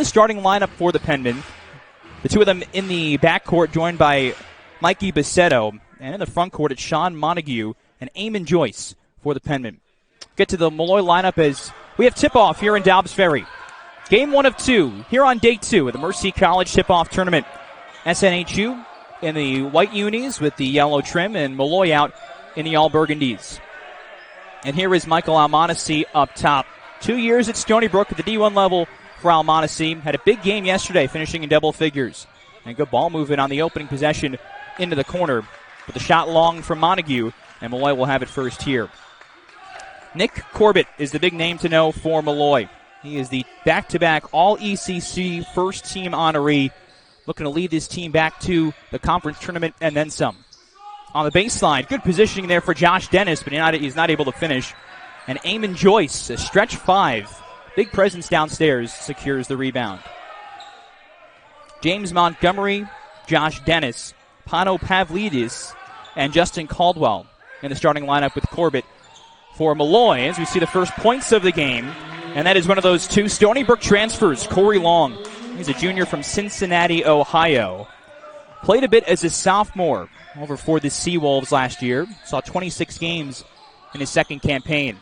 the starting lineup for the Penmen. The two of them in the backcourt, joined by Mikey Bassetto. And in the front court, it's Shawn Montague and Eamon Joyce for the Penmen. Get to the Molloy lineup as we have tip-off here in Dobbs Ferry. Game 1 of 2 here on day 2 of the Mercy College tip-off tournament. SNHU in the white unis with the yellow trim, and Molloy out in the all-burgundies. And here is Michael Almonacci up top. 2 years at Stony Brook at the D1 level for Almonacci. Had a big game yesterday, finishing in double figures. And good ball movement on the opening possession into the corner. But the shot long from Montague, and Molloy will have it first here. Nick Corbett is the big name to know for Molloy. He is the back-to-back All-ECC first-team honoree, looking to lead this team back to the conference tournament and then some. On the baseline, good positioning there for Josh Dennis, but he's not able to finish. And Eamon Joyce, a stretch 5, big presence downstairs, secures the rebound. James Montgomery, Josh Dennis, Pano Pavlidis, and Justin Caldwell in the starting lineup with Corbett for Molloy as we see the first points of the game. And that is one of those two Stony Brook transfers, Corey Long. He's a junior from Cincinnati, Ohio. Played a bit as a sophomore over for the Seawolves last year. Saw 26 games in his second campaign.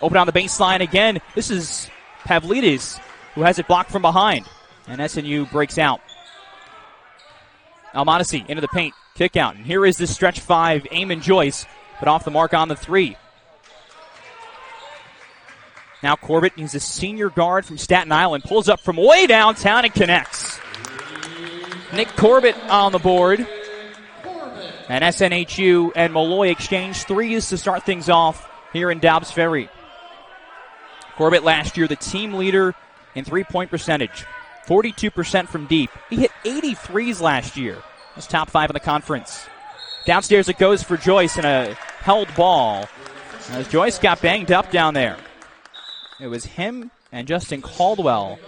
Open on the baseline again. This is Pavlidis, who has it blocked from behind. And SNU breaks out. Almonacci into the paint. Kick out. And here is this stretch 5, Eamon Joyce, but off the mark on the 3. Now Corbett, he's a senior guard from Staten Island, pulls up from way downtown and connects. Nick Corbett on the board. And SNHU and Molloy exchange threes to start things off here in Dobbs Ferry. Corbett last year the team leader in three-point percentage, 42% from deep. He hit 83s last year. That's top 5 in the conference. Downstairs it goes for Joyce and a held ball as Joyce got banged up down there. It was him and Justin Caldwell.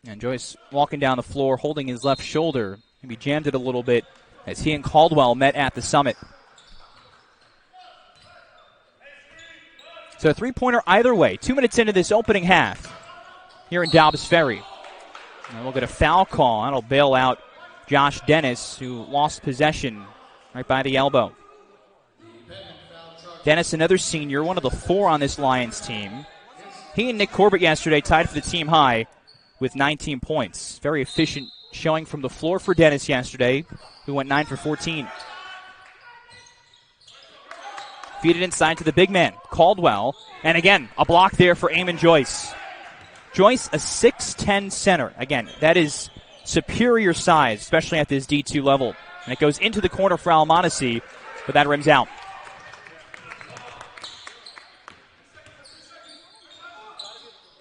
And Joyce walking down the floor, holding his left shoulder. Maybe jammed it a little bit as he and Caldwell met at the summit. So a three-pointer either way. 2 minutes into this opening half here in Dobbs Ferry. And we'll get a foul call. That'll bail out Josh Dennis, who lost possession right by the elbow. Dennis, another senior, one of the 4 on this Lions team. He and Nick Corbett yesterday tied for the team high with 19 points. Very efficient showing from the floor for Dennis yesterday, who went 9 for 14. Feed it inside to the big man, Caldwell. And again, a block there for Eamon Joyce. Joyce, a 6'10 center. Again, that is superior size, especially at this D2 level. And it goes into the corner for Almonacci, but that rims out.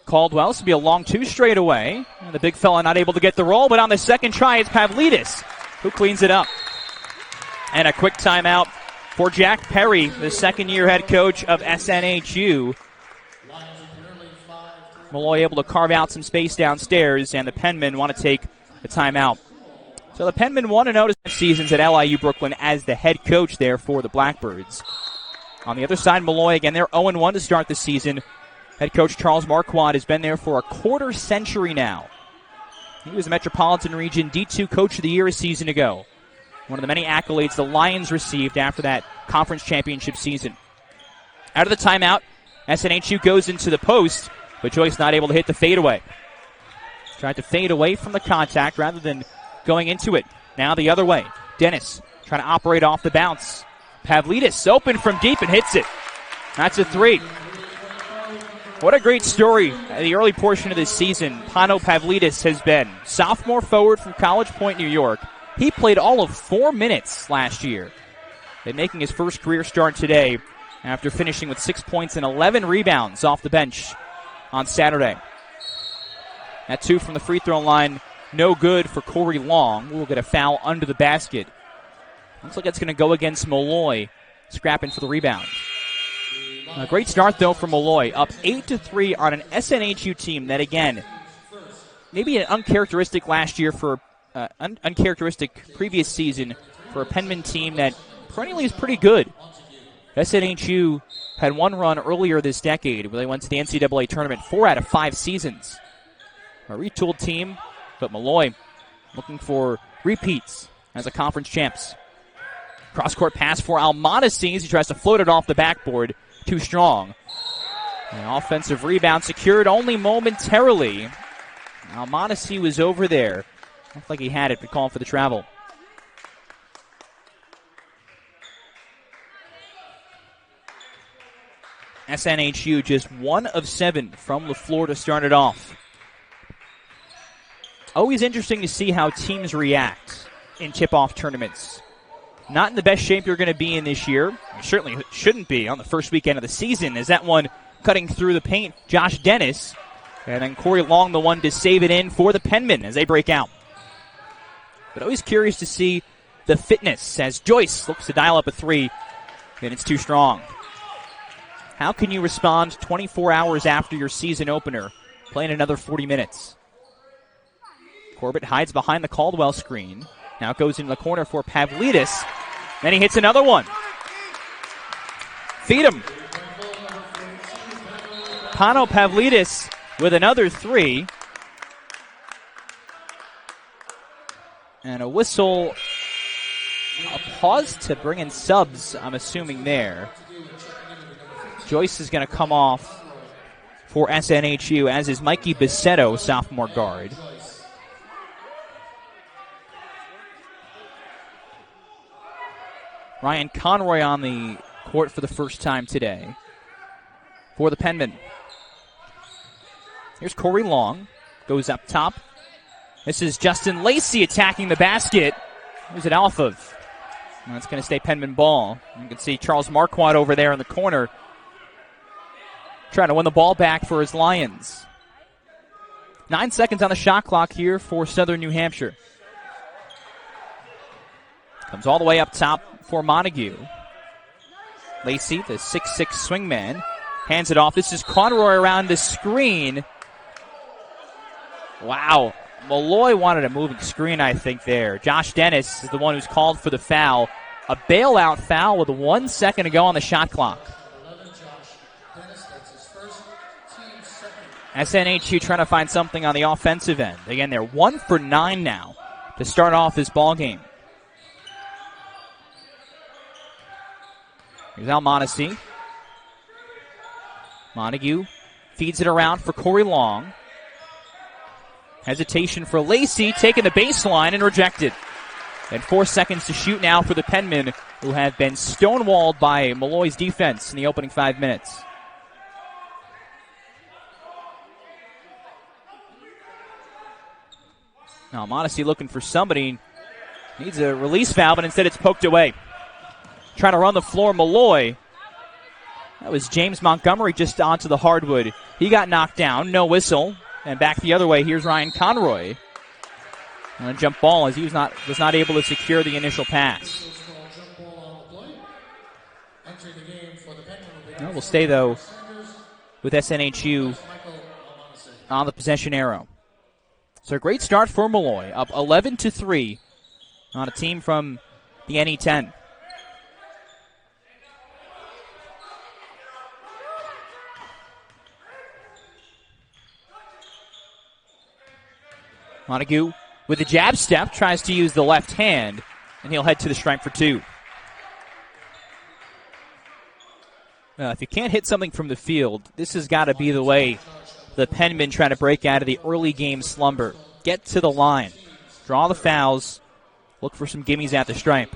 Caldwell, this will be a long 2 straight away. And the big fella not able to get the roll, but on the second try, it's Pavlidis who cleans it up. And a quick timeout for Jack Perry, the second-year head coach of SNHU. Molloy able to carve out some space downstairs, and the Penmen want to take the timeout. So the Penmen want to notice seasons at LIU Brooklyn as the head coach there for the Blackbirds. On the other side, Molloy, again, they're 0-1 to start the season. Head coach Charles Marquardt has been there for a quarter century now. He was Metropolitan Region D2 Coach of the Year a season ago. One of the many accolades the Lions received after that conference championship season. Out of the timeout, SNHU goes into the post, but Joyce not able to hit the fadeaway. Tried to fade away from the contact rather than going into it. Now the other way. Dennis trying to operate off the bounce. Pavlidis open from deep and hits it. That's a 3. What a great story the early portion of this season Pano Pavlidis has been. Sophomore forward from College Point, New York. He played all of 4 minutes last year. Then making his first career start today after finishing with 6 points and 11 rebounds off the bench on Saturday. That 2 from the free throw line, no good for Corey Long. We'll get a foul under the basket. Looks like it's going to go against Molloy, scrapping for the rebound. A great start, though, for Molloy. Up 8-3 on an SNHU team that, again, maybe an uncharacteristic last year for uncharacteristic previous season for a Penman team that perennially is pretty good. SNHU had one run earlier this decade where they went to the NCAA tournament 4 out of 5 seasons. A retooled team, but Molloy looking for repeats as a conference champs. Cross-court pass for Almonacci as he tries to float it off the backboard. Too strong. An offensive rebound secured only momentarily. Almonacci was over there. Looked like he had it, but called for the travel. SNHU just 1 of 7 from the floor to start it off. Always interesting to see how teams react in tip-off tournaments. Not in the best shape you're going to be in this year. You certainly shouldn't be on the first weekend of the season. As that one cutting through the paint, Josh Dennis. And then Corey Long, the one to save it in for the Penmen as they break out. But always curious to see the fitness as Joyce looks to dial up a 3. And it's too strong. How can you respond 24 hours after your season opener, playing another 40 minutes? Corbett hides behind the Caldwell screen. Now goes into the corner for Pavlidis. Then he hits another one. Feed him. Pano Pavlidis with another 3. And a whistle. A pause to bring in subs, I'm assuming there. Joyce is going to come off for SNHU, as is Mikey Bissetto, sophomore guard. Ryan Conroy on the court for the first time today for the Penmen. Here's Corey Long. Goes up top. This is Justin Lacey attacking the basket. Who's it off of? Well, it's going to stay Penman ball. You can see Charles Marquardt over there in the corner trying to win the ball back for his Lions. 9 seconds on the shot clock here for Southern New Hampshire. Comes all the way up top for Montague. Lacey, the 6'6 swingman, hands it off. This is Conroy around the screen. Wow. Molloy wanted a moving screen, I think, there. Josh Dennis is the one who's called for the foul. A bailout foul with 1 second to go on the shot clock. SNHU trying to find something on the offensive end. Again, they're 1 for 9 now to start off this ball game. Here's Almonacci. Montague feeds it around for Corey Long. Hesitation for Lacey, taking the baseline and rejected. And 4 seconds to shoot now for the Penmen, who have been stonewalled by Molloy's defense in the opening 5 minutes. Now Almonacci looking for somebody. Needs a release foul, but instead it's poked away. Trying to run the floor, Molloy. That was James Montgomery just onto the hardwood. He got knocked down, no whistle. And back the other way, here's Ryan Conroy. On a jump ball as he was not able to secure the initial pass. Well, we'll stay, though, with SNHU on the possession arrow. So a great start for Molloy, up 11-3 on a team from the NE10. Montague with a jab step tries to use the left hand, and he'll head to the stripe for 2. If you can't hit something from the field, this has got to be the way the Penmen try to break out of the early game slumber. Get to the line, draw the fouls, look for some gimmies at the stripe.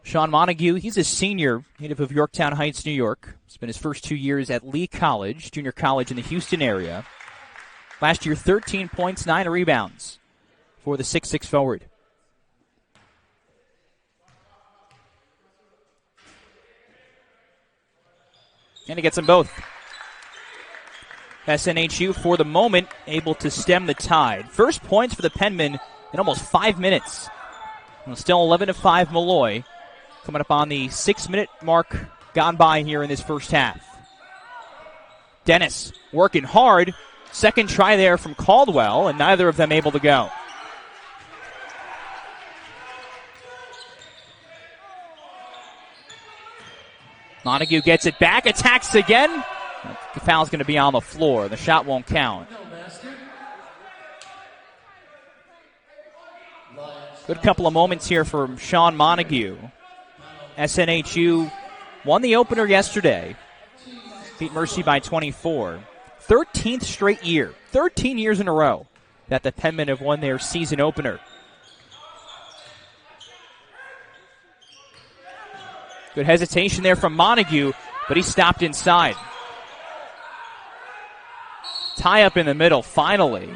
Shawn Montague, he's a senior, native of Yorktown Heights, New York. Spent his first 2 years at Lee College, junior college in the Houston area. Last year, 13 points, 9 rebounds for the 6'6 forward. And he gets them both. SNHU, for the moment, able to stem the tide. First points for the Penmen in almost 5 minutes. And still 11-5 Molloy. Coming up on the 6-minute mark gone by here in this first half. Dennis working hard. Second try there from Caldwell, and neither of them able to go. Montague gets it back, attacks again. The foul's going to be on the floor. The shot won't count. Good couple of moments here from Shawn Montague. SNHU won the opener yesterday. Beat Mercy by 24. 13th straight year. 13 years in a row that the Penmen have won their season opener. Good hesitation there from Montague, but he stopped inside. Tie up in the middle, finally.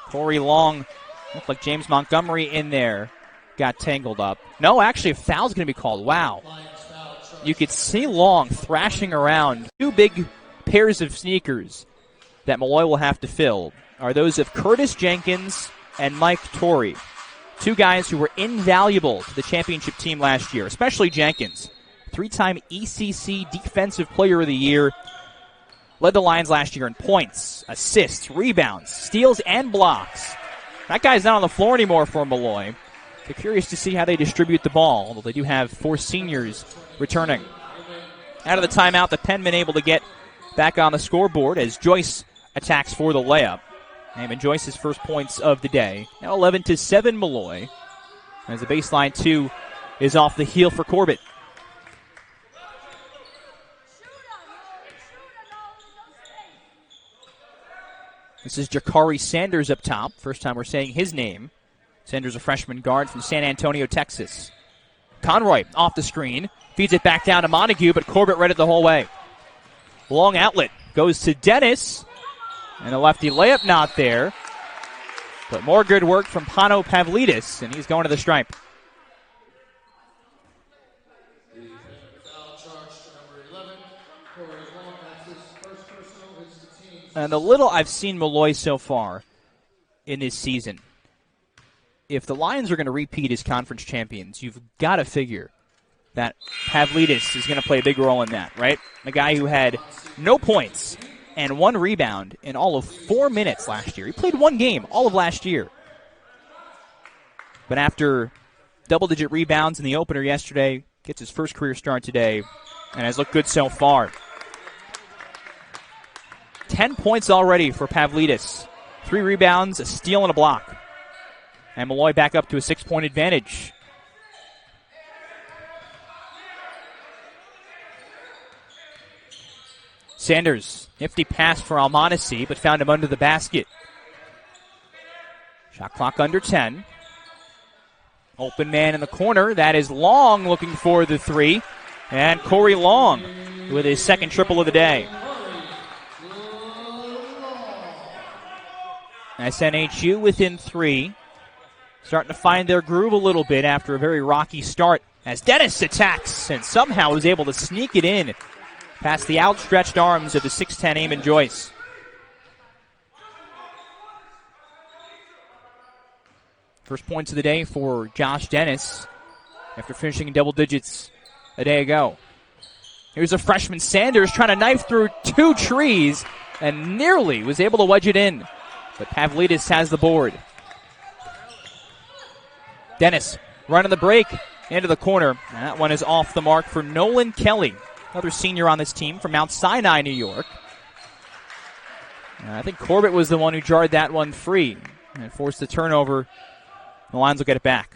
Corey Long, looked like James Montgomery in there, got tangled up. No, actually, a foul's going to be called. Wow. You could see Long thrashing around. Two big pairs of sneakers that Molloy will have to fill are those of Curtis Jenkins and Mike Torrey. Two guys who were invaluable to the championship team last year, especially Jenkins. Three-time ECC Defensive Player of the Year. Led the Lions last year in points, assists, rebounds, steals, and blocks. That guy's not on the floor anymore for Molloy. They're curious to see how they distribute the ball, although they do have 4 seniors returning. Out of the timeout, the Penmen able to get back on the scoreboard as Joyce attacks for the layup. And Joyce's first points of the day. Now 11-7 Molloy. As the baseline 2 is off the heel for Corbett. This is Jakari Sanders up top. First time we're saying his name. Sanders, a freshman guard from San Antonio, Texas. Conroy off the screen. Feeds it back down to Montague, but Corbett read it the whole way. Long outlet goes to Dennis. And the lefty layup not there. But more good work from Pano Pavlidis, and he's going to the stripe. And the little I've seen Molloy so far in this season, if the Lions are going to repeat as conference champions, you've got to figure that Pavlidis is going to play a big role in that, right? A guy who had no points and 1 rebound in all of 4 minutes last year. He played 1 game all of last year. But after double-digit rebounds in the opener yesterday, gets his first career start today, and has looked good so far. 10 points already for Pavlidis. 3 rebounds, a steal, and a block. And Molloy back up to a 6-point advantage. Sanders, nifty pass for Almonacci, but found him under the basket. Shot clock under 10. Open man in the corner. That is Long looking for the 3. And Corey Long with his second triple of the day. SNHU within 3. Starting to find their groove a little bit after a very rocky start as Dennis attacks and somehow is able to sneak it in past the outstretched arms of the 6'10 Eamon Joyce. First points of the day for Josh Dennis after finishing in double digits a day ago. Here's a freshman Sanders trying to knife through 2 trees and nearly was able to wedge it in. But Pavlidis has the board. Dennis running the break into the corner. And that one is off the mark for Nolan Kelly, another senior on this team from Mount Sinai, New York. And I think Corbett was the one who jarred that one free and forced the turnover. The Lions will get it back.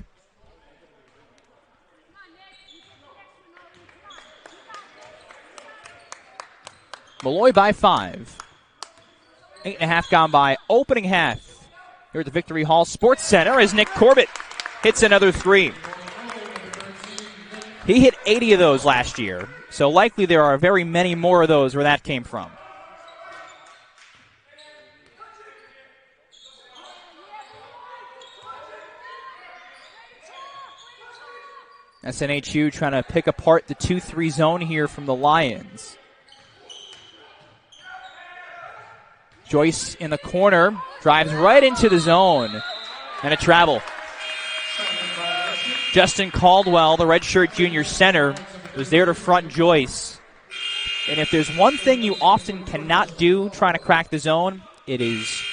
Molloy by 5. 8.5 gone by. Opening half here at the Victory Hall Sports Center as Nick Corbett hits another 3. He hit 80 of those last year, so likely there are very many more of those where that came from. SNHU trying to pick apart the 2-3 zone here from the Lions. Joyce in the corner, drives right into the zone, and a travel. Justin Caldwell, the redshirt junior center, was there to front Joyce. And if there's one thing you often cannot do trying to crack the zone, it is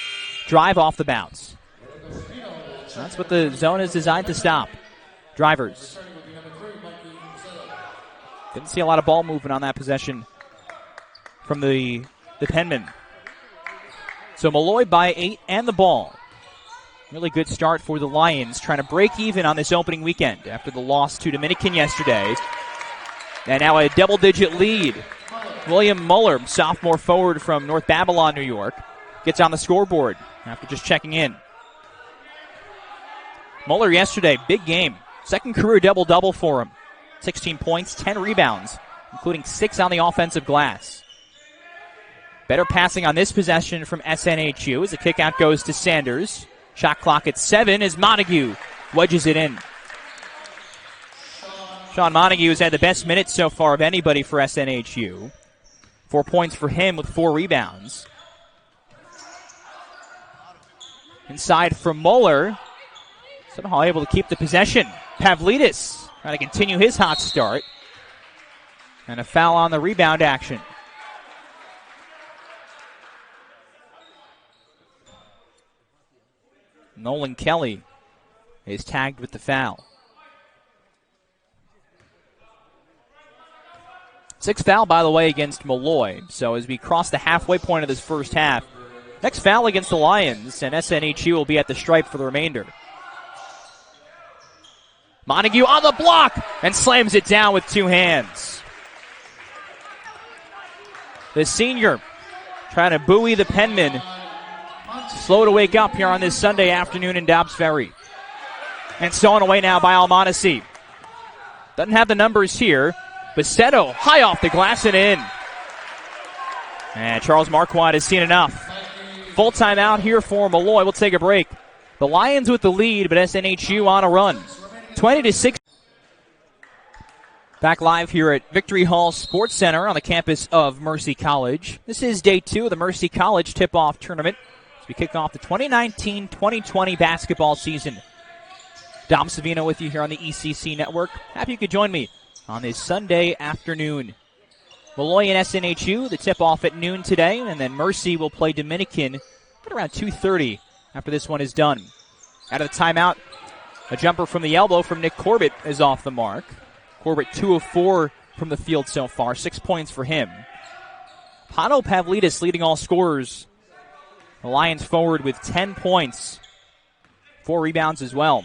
drive off the bounce. That's what the zone is designed to stop. Drivers. Didn't see a lot of ball movement on that possession from the Penmen. So Molloy by 8 and the ball. Really good start for the Lions, trying to break even on this opening weekend after the loss to Dominican yesterday. And now a double-digit lead. William Muller, sophomore forward from North Babylon, New York, gets on the scoreboard after just checking in. Muller yesterday, big game. Second career double-double for him. 16 points, 10 rebounds, including 6 on the offensive glass. Better passing on this possession from SNHU as the kick-out goes to Sanders. Shot clock at 7 as Montague wedges it in. Shawn Montague has had the best minutes so far of anybody for SNHU. 4 points for him with 4 rebounds. Inside from Muller. Somehow able to keep the possession. Pavlidis trying to continue his hot start. And a foul on the rebound action. Nolan Kelly is tagged with the foul. 6th foul, by the way, against Molloy. So as we cross the halfway point of this first half, next foul against the Lions, and SNHU will be at the stripe for the remainder. Montague on the block and slams it down with 2 hands. The senior trying to buoy the Penmen. Slow to wake up here on this Sunday afternoon in Dobbs Ferry. And stolen away now by Almonacee. Doesn't have the numbers here. Baceto high off the glass and in. And Charles Marquardt has seen enough. Full timeout here for Molloy. We'll take a break. The Lions with the lead, but SNHU on a run. 20-6. Back live here at Victory Hall Sports Center on the campus of Mercy College. This is day 2 of the Mercy College tip-off tournament as we kick off the 2019-2020 basketball season. Dom Savino with you here on the ECC Network. Happy you could join me on this Sunday afternoon. Molloy and SNHU, the tip-off at noon today, and then Mercy will play Dominican at around 2:30 after this one is done. Out of the timeout, a jumper from the elbow from Nick Corbett is off the mark. Corbett 2 of 4 from the field so far, 6 points for him. Pano Pavlidis leading all scorers. The Lions forward with 10 points, 4 rebounds as well.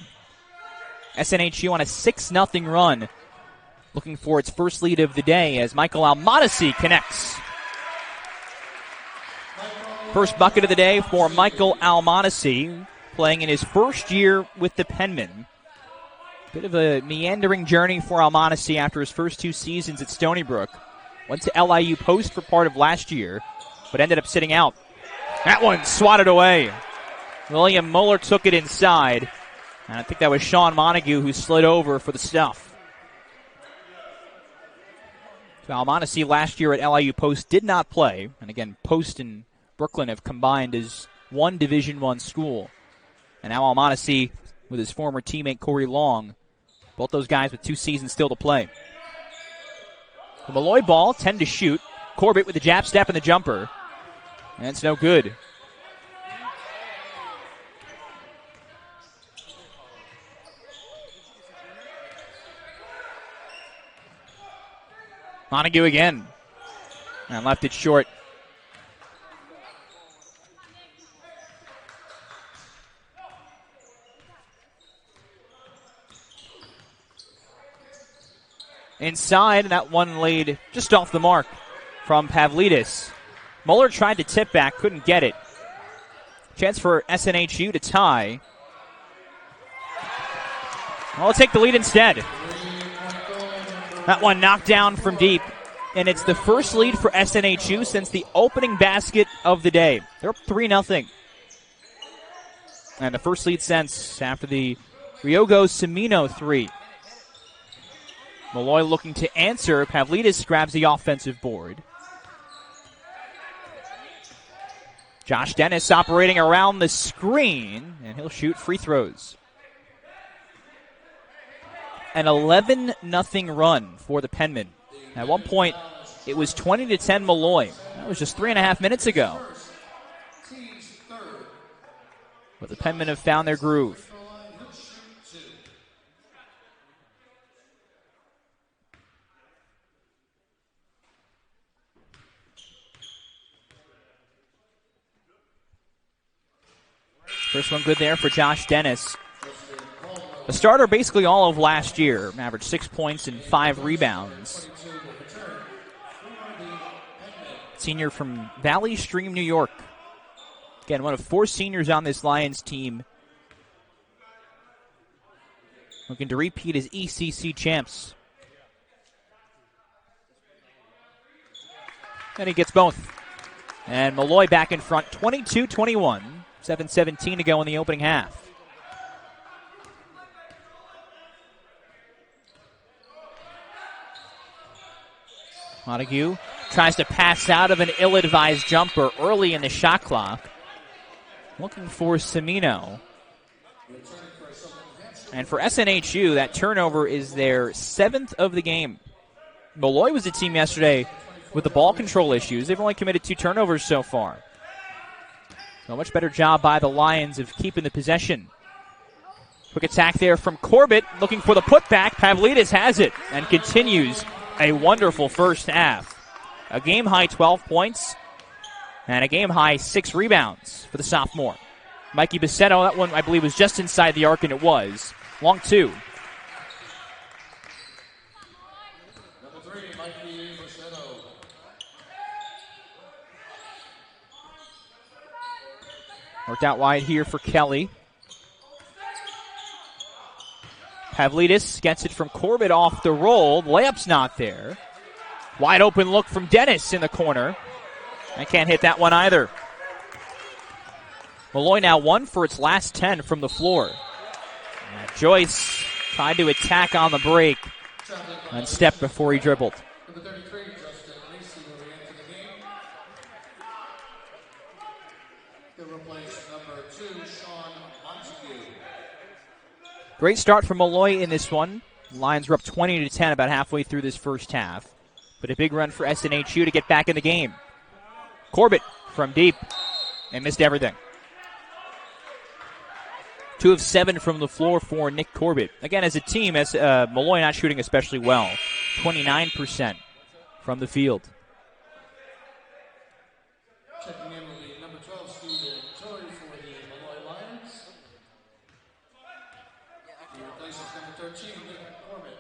SNHU on a 6-0 run, looking for its first lead of the day as Michael Almonacee connects. First bucket of the day for Michael Almonacee, playing in his first year with the Penmen. Bit of a meandering journey for Almonacee after his first 2 seasons at Stony Brook. Went to LIU Post for part of last year, but ended up sitting out. That one swatted away. William Muller took it inside, and I think that was Shawn Montague who slid over for the stuff. So Almonacee last year at LIU Post did not play, and again, Post and Brooklyn have combined as one Division I school. And now Almonacee with his former teammate Corey Long. Both those guys with 2 seasons still to play. The Molloy ball, 10 to shoot. Corbett with the jab step and the jumper. And it's no good. Montague again. And left it short. Inside, and that one laid just off the mark from Pavlidis. Muller tried to tip back, couldn't get it. Chance for SNHU to tie. Well, they'll take the lead instead. That one knocked down from deep, and it's the first lead for SNHU since the opening basket of the day. They're up 3-0. And the first lead since after the Ryogo Semino 3. Molloy looking to answer. Pavlidis grabs the offensive board. Josh Dennis operating around the screen, and he'll shoot free throws. An 11-0 run for the Penmen. At one point, it was 20-10 Molloy. That was just 3.5 minutes ago. But the Penmen have found their groove. First one good there for Josh Dennis. A starter basically all of last year. Averaged 6 points and 5 rebounds. Senior from Valley Stream, New York. Again, one of 4 seniors on this Lions team. Looking to repeat as ECC champs. And he gets both. And Molloy back in front, 22-21. 7:17 to go in the opening half. Montague tries to pass out of an ill-advised jumper early in the shot clock. Looking for Semino. And for SNHU, that turnover is their 7th of the game. Molloy was the team yesterday with the ball control issues. They've only committed 2 turnovers so far. So a much better job by the Lions of keeping the possession. Quick attack there from Corbett, looking for the putback. Pavlidis has it and continues a wonderful first half. A game-high 12 points and a game-high 6 rebounds for the sophomore. Mikey Bassetto, that one I believe was just inside the arc, and it was. Long 2. Number 3, Mikey Bassetto. Worked out wide here for Kelly. Pavlidis gets it from Corbett off the roll. The layup's not there. Wide open look from Dennis in the corner. I can't hit that one either. Molloy now 1 for its last 10 from the floor. And Joyce tried to attack on the break and stepped before he dribbled. Number 33, Justin Lacey will re-enter the game. He'll replace number 2, Shawn Montague. Great start from Molloy in this one. Lions were up 20-10 about halfway through this first half. But a big run for SNHU to get back in the game. Corbett from deep and missed everything. 2 of 7 from the floor for Nick Corbett. Again, as a team, Molloy not shooting especially well. 29% from the field. Checking in will be number 12, student Tori for the Molloy Lions. He replaces number 13, Nick Corbett.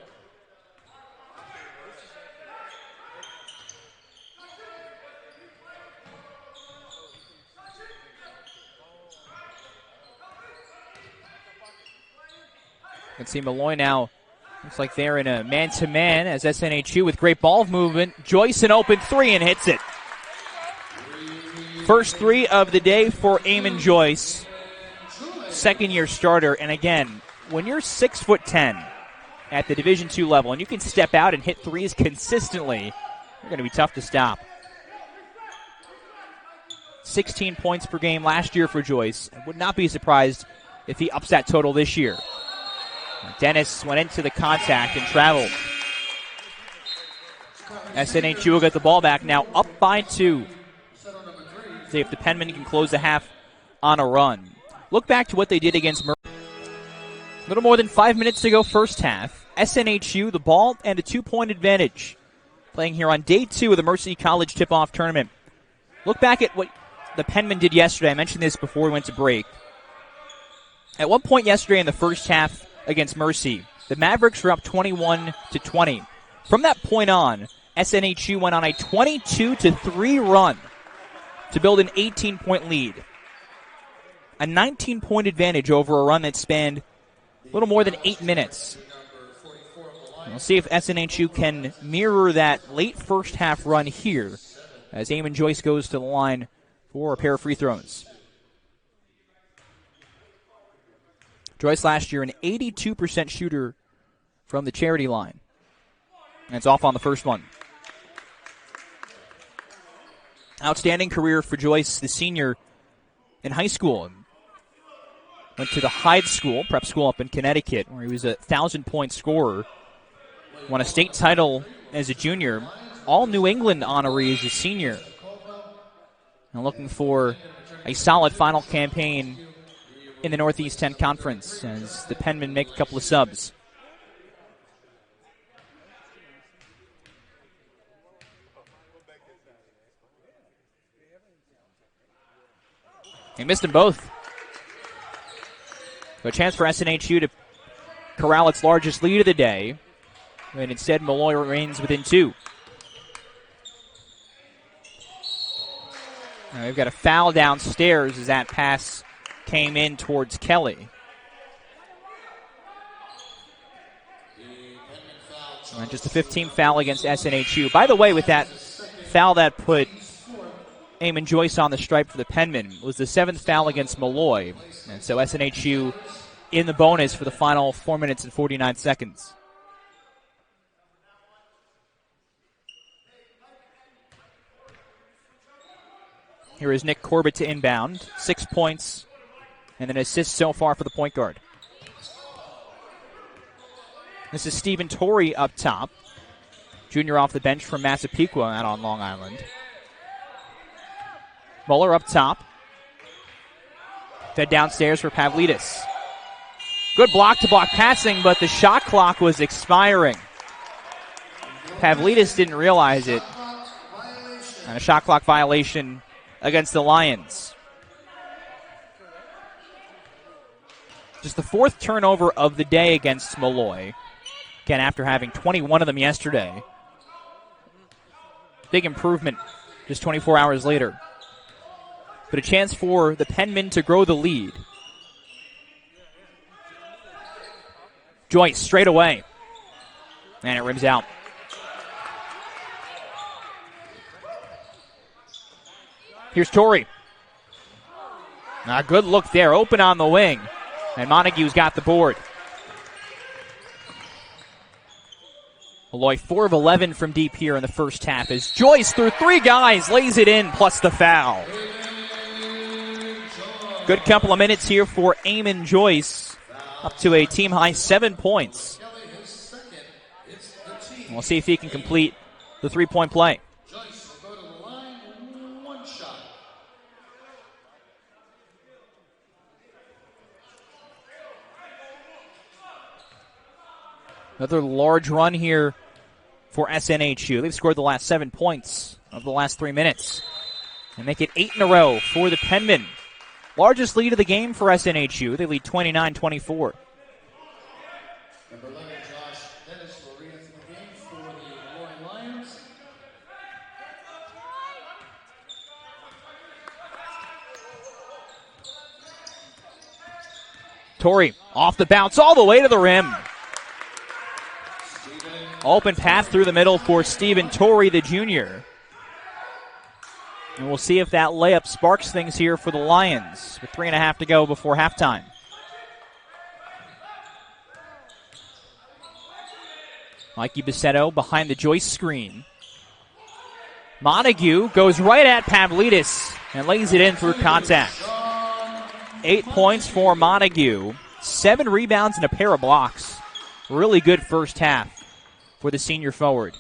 You can see Molloy now. Looks like they're in a man-to-man as SNHU with great ball movement. Joyce an open 3 and hits it. First 3 of the day for Eamon Joyce. Second-year starter. And again, when you're 6'10" at the Division II level and you can step out and hit 3s consistently, you're going to be tough to stop. 16 points per game last year for Joyce. I would not be surprised if he ups that total this year. Dennis went into the contact and traveled. SNHU will get the ball back now up by 2. See if the Penmen can close the half on a run. Look back to what they did against Mercy. A little more than 5 minutes to go first half. SNHU, the ball and a 2-point advantage. Playing here on day 2 of the Mercy College tip-off tournament. Look back at what the Penmen did yesterday. I mentioned this before we went to break. At one point yesterday in the first half against Mercy, the Mavericks were up 21-20. From that point on, SNHU went on a 22-3 run to build an 18-point lead. A 19-point advantage over a run that spanned a little more than 8 minutes. We'll see if SNHU can mirror that late first half run here as Eamon Joyce goes to the line for a pair of free throws. Joyce last year an 82% shooter from the charity line. And it's off on the first one. Outstanding career for Joyce, the senior in high school. Went to the Hyde School, prep school up in Connecticut, where he was a 1,000-point scorer. Won a state title as a junior. All New England honoree as a senior. And looking for a solid final campaign in the Northeast 10 Conference as the Penmen make a couple of subs. He missed them both. So a chance for SNHU to corral its largest lead of the day. And instead, Molloy remains within 2. Now we've got a foul downstairs as that pass came in towards Kelly. And just a 15th foul against SNHU. By the way, with that foul that put Eamon Joyce on the stripe for the Penmen, was the 7th foul against Molloy. And so SNHU in the bonus for the final 4 minutes and 49 seconds. Here is Nick Corbett to inbound. 6 points and an assist so far for the point guard. This is Stephen Torrey up top. Junior off the bench from Massapequa out on Long Island. Muller up top. Fed downstairs for Pavlidis. Good block-to-block passing, but the shot clock was expiring. Pavlidis didn't realize it. And a shot clock violation against the Lions. Just the 4th turnover of the day against Molloy. Again, after having 21 of them yesterday. Big improvement just 24 hours later. But a chance for the Penmen to grow the lead. Joyce straight away. And it rims out. Here's Torrey. A good look there. Open on the wing. And Montague's got the board. Molloy 4 of 11 from deep here in the first half as Joyce through 3 guys lays it in plus the foul. Good couple of minutes here for Eamon Joyce. Up to a team-high 7 points. We'll see if he can complete the 3-point play. Another large run here for SNHU. They've scored the last 7 points of the last 3 minutes. And make it 8 in a row for the Penmen. Largest lead of the game for SNHU. They lead 29-24. Number 11, Josh Dennis will read into the game for the Molloy Lions. Torrey off the bounce all the way to the rim. Open path through the middle for Stephen Torrey, the junior. And we'll see if that layup sparks things here for the Lions with 3.5 to go before halftime. Mikey Bisetto behind the Joyce screen. Montague goes right at Pavlidis and lays it in through contact. 8 points for Montague. 7 rebounds and a pair of blocks. Really good first half for the senior forward.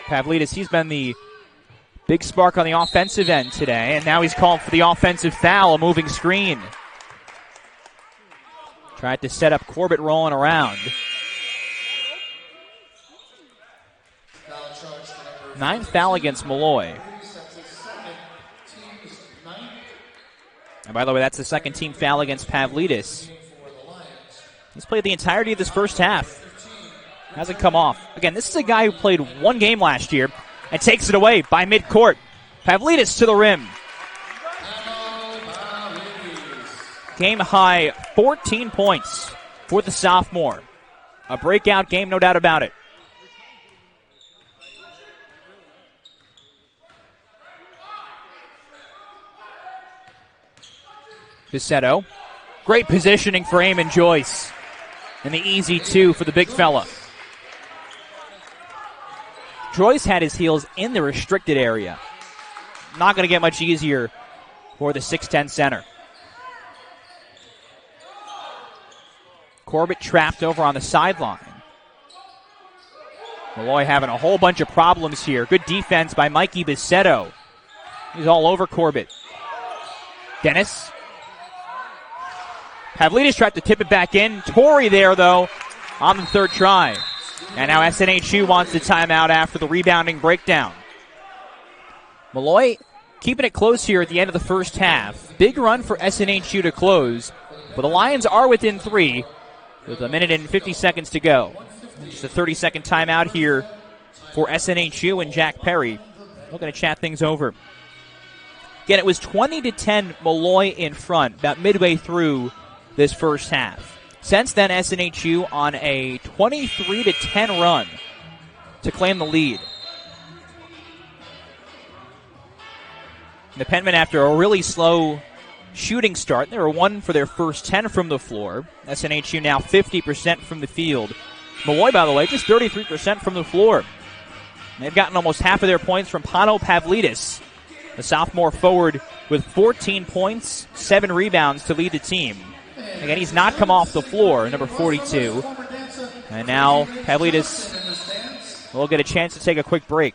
Pavlidis, he's been the big spark on the offensive end today, and now he's called for the offensive foul, a moving screen. Tried to set up Corbett rolling around. 9th foul against Molloy. And by the way, that's the second team foul against Pavlidis. He's played the entirety of this first half. Hasn't come off. Again, this is a guy who played 1 game last year and takes it away by midcourt. Pavlidis to the rim. Game high 14 points for the sophomore. A breakout game, no doubt about it. Bisetto. Great positioning for Eamon Joyce. And the easy 2 for the big fella. Joyce had his heels in the restricted area. Not going to get much easier for the 6'10 center. Corbett trapped over on the sideline. Molloy having a whole bunch of problems here. Good defense by Mikey Bisetto. He's all over Corbett. Dennis. Pavlidis tried to tip it back in. Torrey there, though, on the 3rd try. And now SNHU wants the timeout after the rebounding breakdown. Molloy keeping it close here at the end of the first half. Big run for SNHU to close, but the Lions are within 3 with 1 minute and 50 seconds to go. Just a 30-second timeout here for SNHU and Jack Perry. We're going to chat things over. Again, it was 20-10 Molloy in front about midway through this first half. Since then, SNHU on a 23-10 run to claim the lead. The Penmen, after a really slow shooting start, they were 1 for their first 10 from the floor. SNHU now 50% from the field. Molloy, by the way, just 33% from the floor. They've gotten almost half of their points from Pano Pavlidis, the sophomore forward with 14 points, 7 rebounds to lead the team. Again, he's not come off the floor, number 42. And now Pavlidis will get a chance to take a quick break.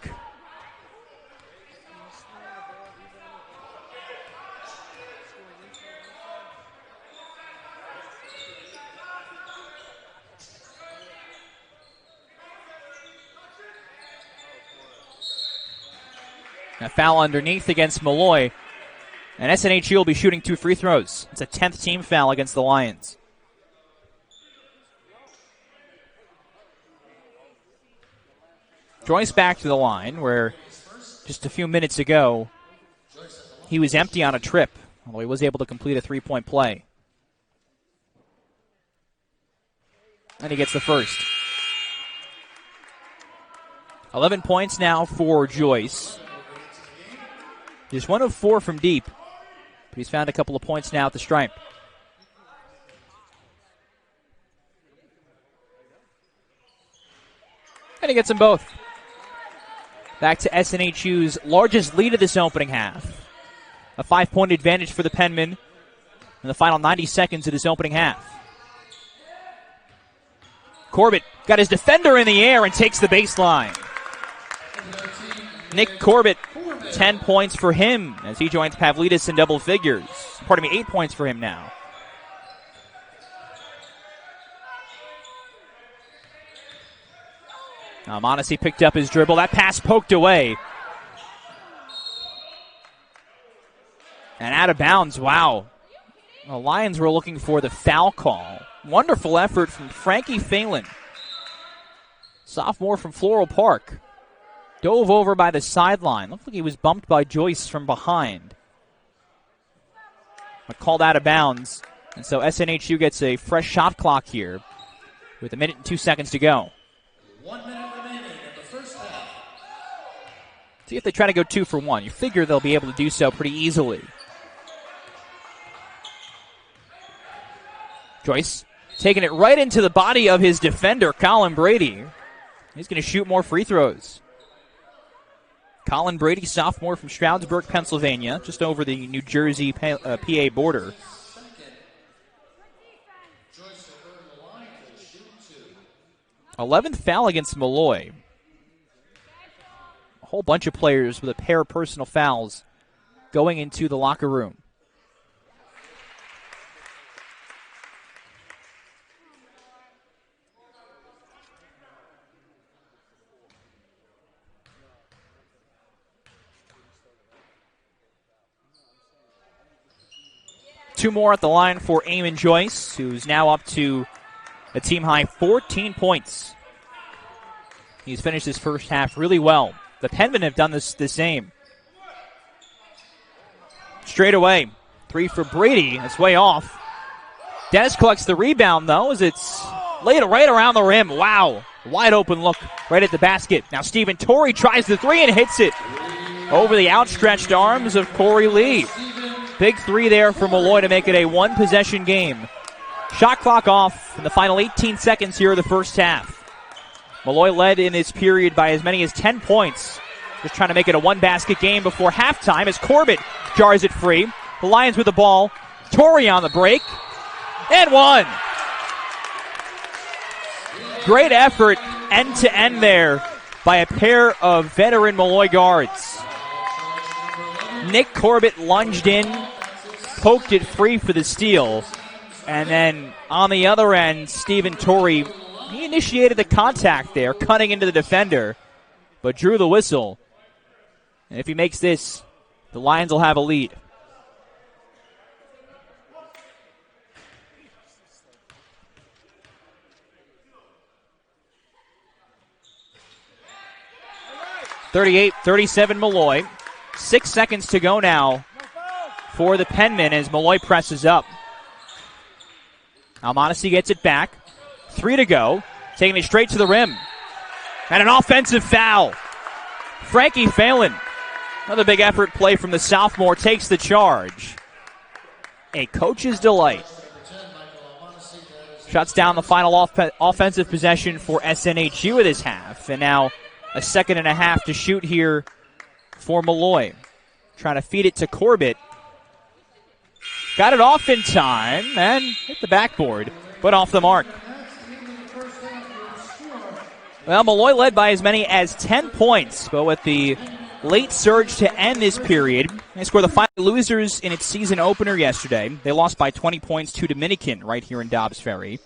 A foul underneath against Molloy. And SNHU will be shooting 2 free throws. It's a 10th team foul against the Lions. Joyce back to the line where just a few minutes ago he was empty on a trip, although he was able to complete a 3-point play. And he gets the first. 11 points now for Joyce. He's 1 of 4 from deep, but he's found a couple of points now at the stripe. And he gets them both. Back to SNHU's largest lead of this opening half. A 5-point advantage for the Penmen in the final 90 seconds of this opening half. Corbett got his defender in the air and takes the baseline. Nick Corbett, 10 points for him as he joins Pavlidis in double figures. 8 points for him now. Now Montague picked up his dribble. That pass poked away. And out of bounds. Wow. The Lions were looking for the foul call. Wonderful effort from Frankie Phelan, sophomore from Floral Park. Dove over by the sideline. Looked like he was bumped by Joyce from behind. But called out of bounds. And so SNHU gets a fresh shot clock here with 1 minute and 2 seconds to go. 1 minute remaining in the first half. See if they try to go 2 for 1. You figure they'll be able to do so pretty easily. Joyce taking it right into the body of his defender, Colin Brady. He's going to shoot more free throws. Colin Brady, sophomore from Stroudsburg, Pennsylvania, just over the New Jersey PA border. 11th foul against Molloy. A whole bunch of players with a pair of personal fouls going into the locker room. Two more at the line for Eamon Joyce, who's now up to a team-high 14 points. He's finished his first half really well. The Penmen have done the same. Straight away, 3 for Brady. It's way off. Des collects the rebound, though, as it's laid right around the rim. Wow. Wide open look right at the basket. Now Stephen Torrey tries the 3 and hits it over the outstretched arms of Corey Lee. Big 3 there for Molloy to make it a 1-possession game. Shot clock off in the final 18 seconds here of the first half. Molloy led in this period by as many as 10 points. Just trying to make it a 1-basket game before halftime as Corbett jars it free. The Lions with the ball. Torrey on the break. And 1. Great effort end-to-end there by a pair of veteran Molloy guards. Nick Corbett lunged in, poked it free for the steal. And then on the other end, Stephen Torrey, he initiated the contact there, cutting into the defender, but drew the whistle. And if he makes this the Lions will have a lead. (38-37) Molloy. 6 seconds to go now for the Penmen as Molloy presses up. Almonacee gets it back. 3 to go. Taking it straight to the rim. And an offensive foul. Frankie Phelan. Another big effort play from the sophomore takes the charge. A coach's delight. Shuts down the final offensive possession for SNHU of this half. And now a second and a half to shoot here for Molloy. Trying to feed it to Corbett. Got it off in time and hit the backboard, but off the mark. Well, Molloy led by as many as 10 points, but with the late surge to end this period, they scored the final losers in its season opener yesterday. They lost by 20 points to Dominican right here in Dobbs Ferry.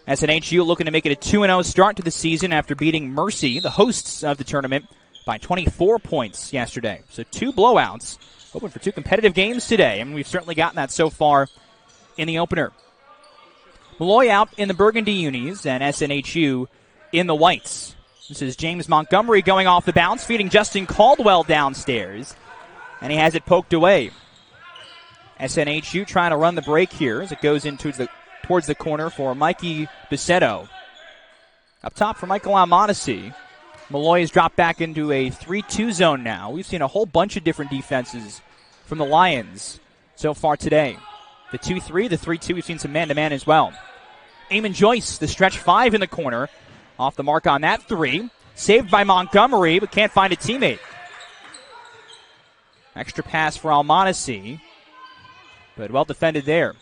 SNHU looking to make it a 2-0 start to the season after beating Mercy, the hosts of the tournament, by 24 points yesterday. So 2 blowouts. Hoping for 2 competitive games today, and we've certainly gotten that so far in the opener. Molloy out in the burgundy unis and SNHU in the whites. This is James Montgomery going off the bounce, feeding Justin Caldwell downstairs, and he has it poked away. SNHU trying to run the break here as it goes into towards the corner for Mikey Bissetto. Up top for Michael Almonacee. Molloy has dropped back into a 3-2 zone now. We've seen a whole bunch of different defenses from the Lions so far today. The 2-3, the 3-2, we've seen some man-to-man as well. Eamon Joyce, the stretch 5 in the corner. Off the mark on that 3. Saved by Montgomery, but can't find a teammate. Extra pass for Almonacee, but well defended there.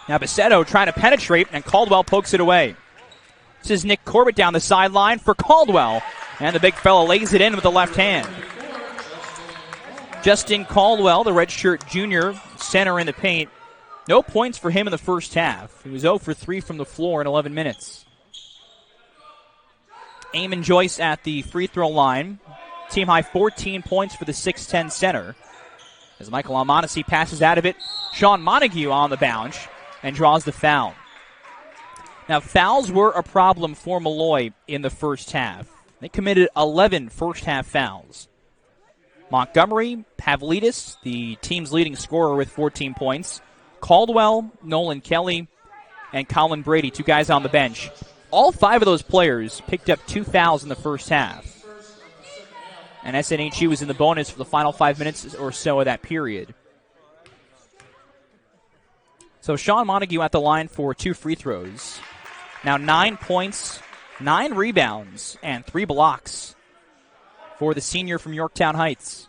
Now Bissetto trying to penetrate, and Caldwell pokes it away. This is Nick Corbett down the sideline for Caldwell. And the big fella lays it in with the left hand. Justin Caldwell, the redshirt junior, center in the paint. No points for him in the first half. He was 0 for 3 from the floor in 11 minutes. Eamon Joyce at the free throw line. Team high 14 points for the 6'10 center. As Michael Almonacee passes out of it, Shawn Montague on the bounce and draws the foul. Now, fouls were a problem for Molloy in the first half. They committed 11 first-half fouls. Montgomery, Pavlidis, the team's leading scorer with 14 points. Caldwell, Nolan Kelly, and Colin Brady, 2 guys on the bench. All 5 of those players picked up 2 fouls in the first half. And SNHU was in the bonus for the final 5 minutes or so of that period. So Shawn Montague at the line for 2 free throws. Now 9 points, 9 rebounds, and 3 blocks for the senior from Yorktown Heights.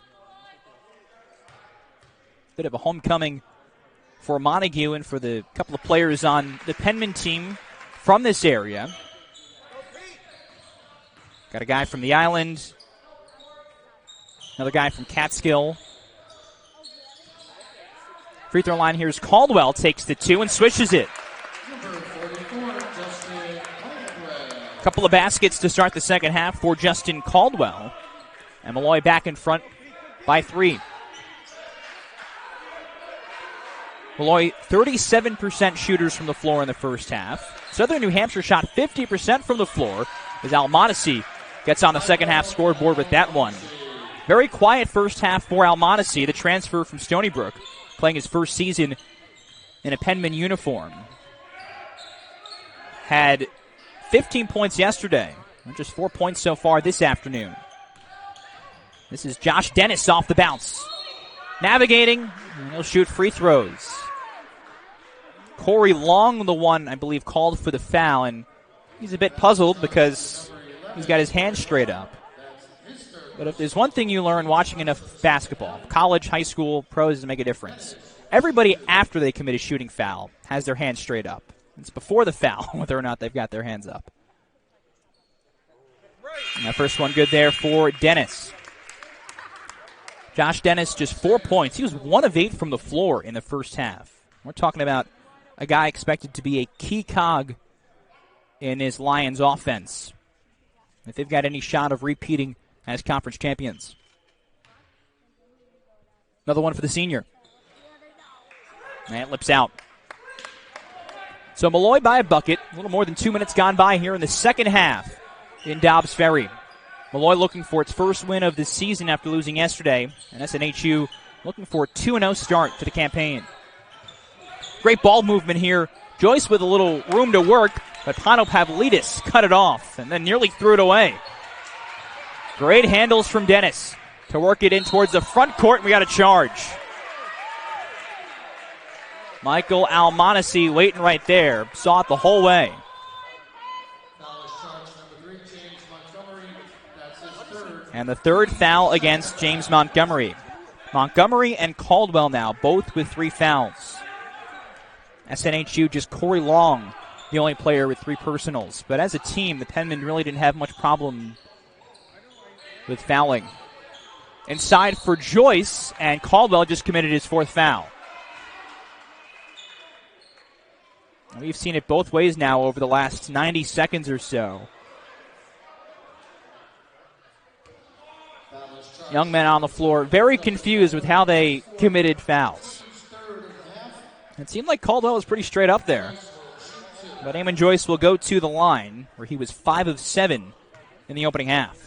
Bit of a homecoming for Montague and for the couple of players on the Penman team from this area. Got a guy from the island, another guy from Catskill. Free throw line here is Caldwell, takes the 2 and swishes it. Couple of baskets to start the second half for Justin Caldwell. And Molloy back in front by 3. Molloy 37% shooters from the floor in the first half. Southern New Hampshire shot 50% from the floor as Almonacee gets on the second half scoreboard with that one. Very quiet first half for Almonacee, the transfer from Stony Brook, playing his first season in a Penman uniform. Had 15 points yesterday, just 4 points so far this afternoon. This is Josh Dennis off the bounce. Navigating, and he'll shoot free throws. Corey Long, the one, I believe, called for the foul, and he's a bit puzzled because he's got his hands straight up. But if there's one thing you learn watching enough basketball, college, high school, pros, doesn't make a difference. Everybody after they commit a shooting foul has their hands straight up. It's before the foul whether or not they've got their hands up. And that first one good there for Dennis. Josh Dennis, just 4 points. He was 1 of 8 from the floor in the first half. We're talking about a guy expected to be a key cog in his Lions offense, if they've got any shot of repeating as conference champions. Another one for the senior. And it lips out. So Molloy by a bucket. A little more than 2 minutes gone by here in the second half in Dobbs Ferry. Molloy looking for its first win of the season after losing yesterday. And SNHU looking for a 2-0 start to the campaign. Great ball movement here. Joyce with a little room to work, but Pavlidis cut it off and then nearly threw it away. Great handles from Dennis to work it in towards the front court, and we got a charge. Michael Almonacci waiting right there. Saw it the whole way. And the third foul against James Montgomery. Montgomery and Caldwell now, both with 3 fouls. SNHU just Corey Long, the only player with 3 personals. But as a team, the Penmen really didn't have much problem with fouling. Inside for Joyce, and Caldwell just committed his 4th foul. We've seen it both ways now over the last 90 seconds or so. Young men on the floor, very confused with how they committed fouls. It seemed like Caldwell was pretty straight up there. But Eamon Joyce will go to the line, where he was 5 of 7 in the opening half.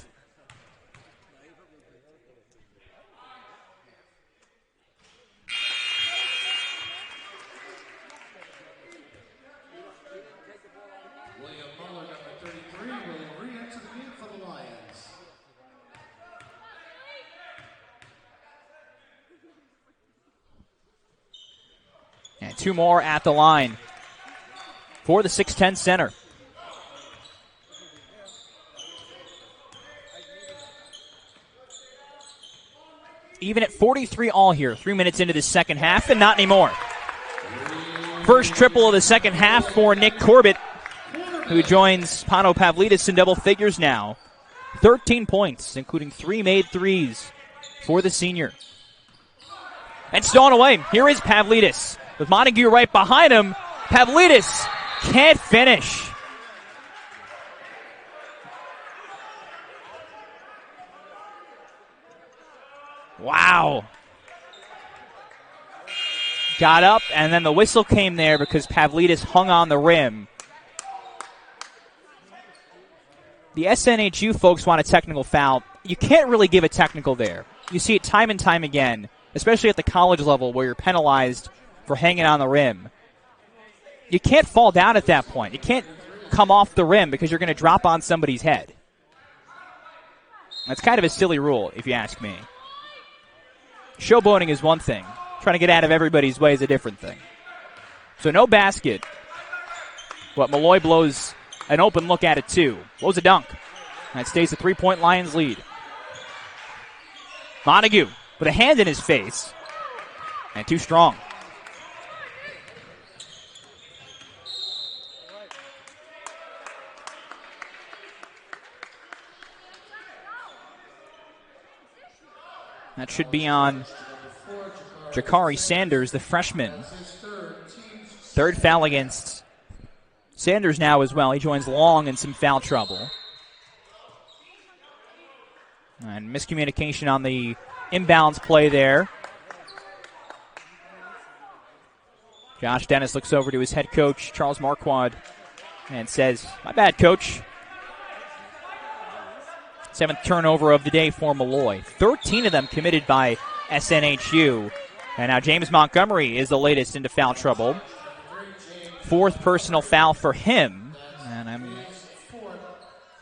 And 2 more at the line for the 6'10 center. Even at 43 all here, 3 minutes into the second half, and not anymore. First triple of the second half for Nick Corbett, who joins Pano Pavlidis in double figures now. 13 points, including 3 made threes for the senior. And stolen away. Here is Pavlidis. With Montague right behind him, Pavlidis can't finish. Wow. Got up, and then the whistle came there because Pavlidis hung on the rim. The SNHU folks want a technical foul. You can't really give a technical there. You see it time and time again, especially at the college level where you're penalized for hanging on the rim. You can't fall down at that point. You can't come off the rim because you're going to drop on somebody's head. That's kind of a silly rule, if you ask me. Showboating is one thing. Trying to get out of everybody's way is a different thing. So no basket. But Molloy blows an open look at it, too. Blows a dunk. And it stays a 3-point Lions lead. Montague with a hand in his face. And too strong. That should be on Jakari Sanders, the freshman. 3rd foul against Sanders now as well. He joins Long in some foul trouble. And miscommunication on the inbounds play there. Josh Dennis looks over to his head coach, Charles Marquardt, and says, "My bad, coach." 7th turnover of the day for Molloy. 13 of them committed by SNHU. And now James Montgomery is the latest into foul trouble. 4th personal foul for him. And I'm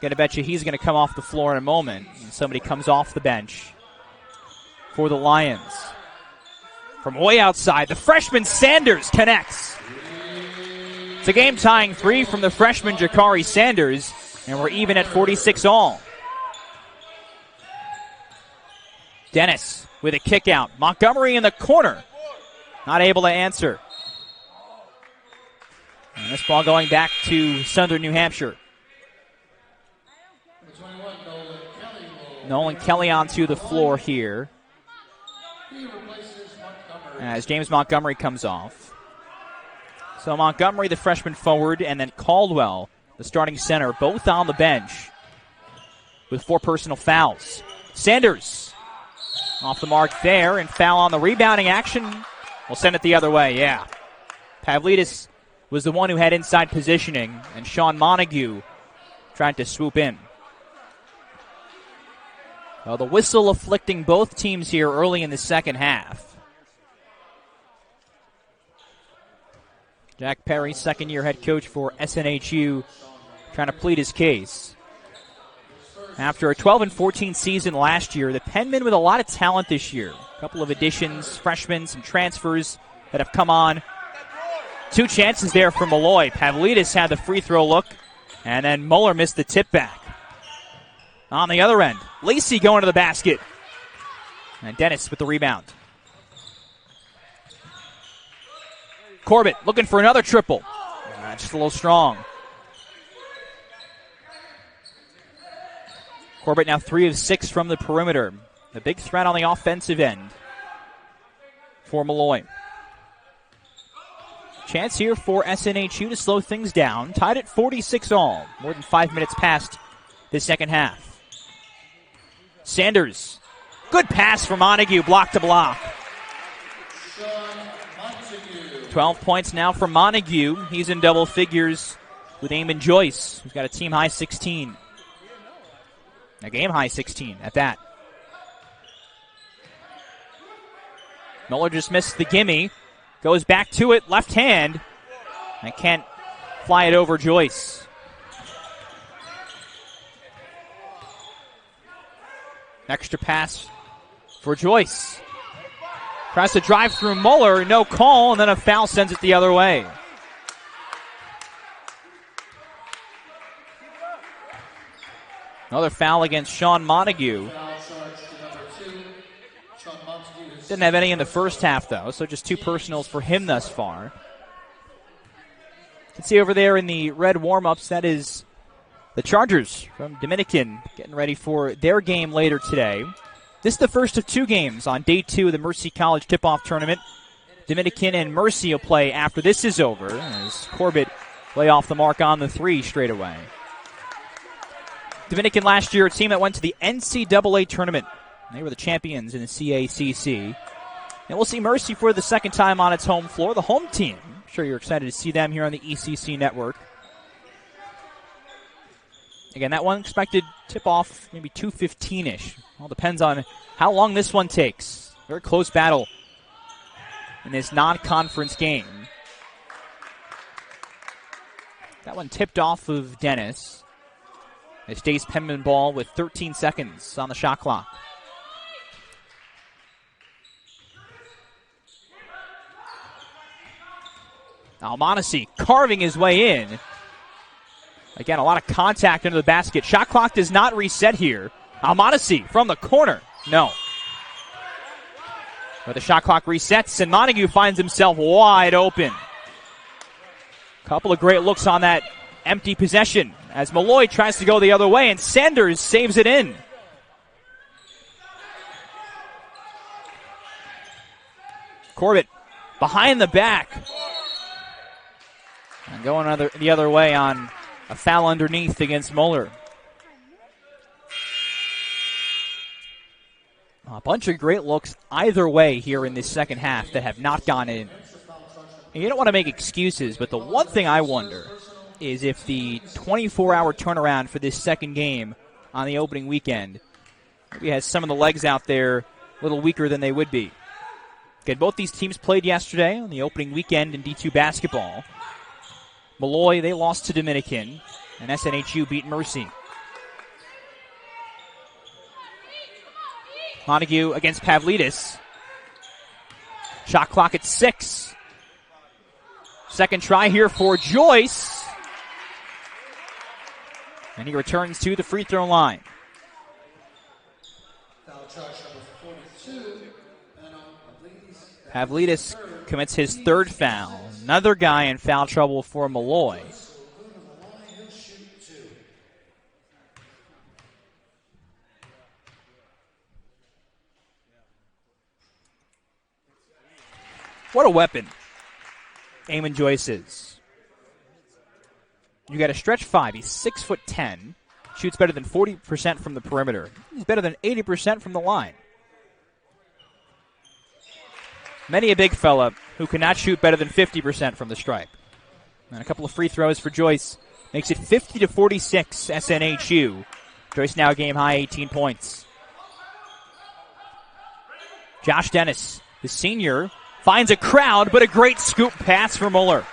going to bet you he's going to come off the floor in a moment. And somebody comes off the bench for the Lions. From way outside, the freshman Sanders connects. It's a game-tying 3 from the freshman Jakari Sanders. And we're even at 46 all. Dennis with a kick out. Montgomery in the corner. Not able to answer. And this ball going back to Southern New Hampshire. Nolan Kelly onto the floor here. As James Montgomery comes off. So Montgomery, the freshman forward, and then Caldwell, the starting center, both on the bench with 4 personal fouls. Sanders Off the mark there, and foul on the rebounding action. We'll send it the other way, yeah. Pavlidis was the one who had inside positioning, and Shawn Montague tried to swoop in. Well, the whistle afflicting both teams here early in the second half. Jack Perry, second-year head coach for SNHU, trying to plead his case. After a 12-14 season last year, the Penmen with a lot of talent this year. A couple of additions, freshmen, some transfers that have come on. Two chances there for Molloy. Pavlidis had the free throw look, and then Muller missed the tip back. On the other end, Lacey going to the basket. And Dennis with the rebound. Corbett looking for another triple. Just a little strong. Corbett now 3 of 6 from the perimeter. The big threat on the offensive end for Molloy. Chance here for SNHU to slow things down. Tied at 46 all. More than 5 minutes past the second half. Sanders. Good pass from Montague. Block to block. 12 points now for Montague. He's in double figures with Eamon Joyce, who's got a team-high 16. A game-high 16 at that. Muller just missed the gimme. Goes back to it, left hand. And can't fly it over Joyce. Extra pass for Joyce. Tries to drive through Muller, no call, and then a foul sends it the other way. Another foul against Shawn Montague. Didn't have any in the first half, though, so just 2 personals for him thus far. You can see over there in the red warm-ups, that is the Chargers from Dominican getting ready for their game later today. This is the first of 2 games on day 2 of the Mercy College tip-off tournament. Dominican and Mercy will play after this is over, as Corbett lay off the mark on the 3 straight away. Dominican last year, a team that went to the NCAA tournament. They were the champions in the CACC. And we'll see Mercy for the second time on its home floor, the home team. I'm sure you're excited to see them here on the ECC network. Again, that one expected tip-off maybe 2:15-ish. All depends on how long this one takes. Very close battle in this non-conference game. That one tipped off of Dennis. It stays Penman ball with 13 seconds on the shot clock. Almonacci carving his way in. Again, a lot of contact into the basket. Shot clock does not reset here. Almonacci from the corner. No. But the shot clock resets, and Montague finds himself wide open. Couple of great looks on that empty possession as Molloy tries to go the other way, and Sanders saves it in. Corbett behind the back. And going the other way on a foul underneath against Muller. A bunch of great looks either way here in this second half that have not gone in. And you don't want to make excuses, but the one thing I wonder is if the 24-hour turnaround for this second game on the opening weekend maybe has some of the legs out there a little weaker than they would be. Again, both these teams played yesterday on the opening weekend in D2 basketball. Molloy, they lost to Dominican, and SNHU beat Mercy. Montague against Pavlidis. Shot clock at 6. Second try here for Joyce. And he returns to the free throw line. Pavlidis commits his 3rd foul. Another guy in foul trouble for Molloy. What a weapon Eamon Joyce is. You got a stretch 5. He's 6'10", shoots better than 40% from the perimeter. He's better than 80% from the line. Many a big fella who cannot shoot better than 50% from the stripe. And a couple of free throws for Joyce makes it 50-46 SNHU. Joyce now game high 18 points. Josh Dennis, the senior, finds a crowd, but a great scoop pass for Muller.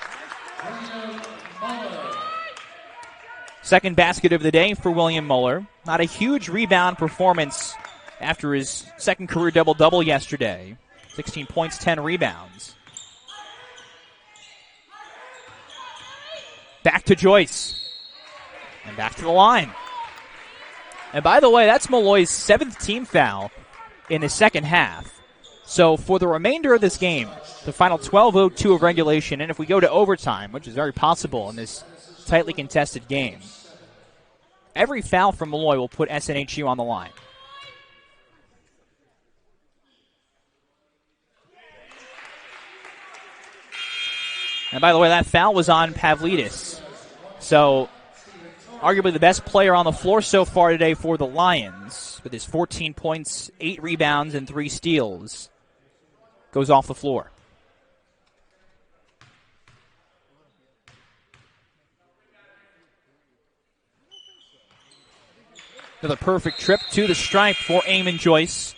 Second basket of the day for William Muller. Not a huge rebound performance after his second career double-double yesterday. 16 points, 10 rebounds. Back to Joyce. And back to the line. And by the way, that's Molloy's 7th team foul in the second half. So for the remainder of this game, the final 12:02 of regulation, and if we go to overtime, which is very possible in this tightly contested game, every foul from Molloy will put SNHU on the line. And by the way, that foul was on Pavlidis. So arguably the best player on the floor so far today for the Lions, with his 14 points, 8 rebounds, and 3 steals, goes off the floor. Another perfect trip to the stripe for Eamon Joyce.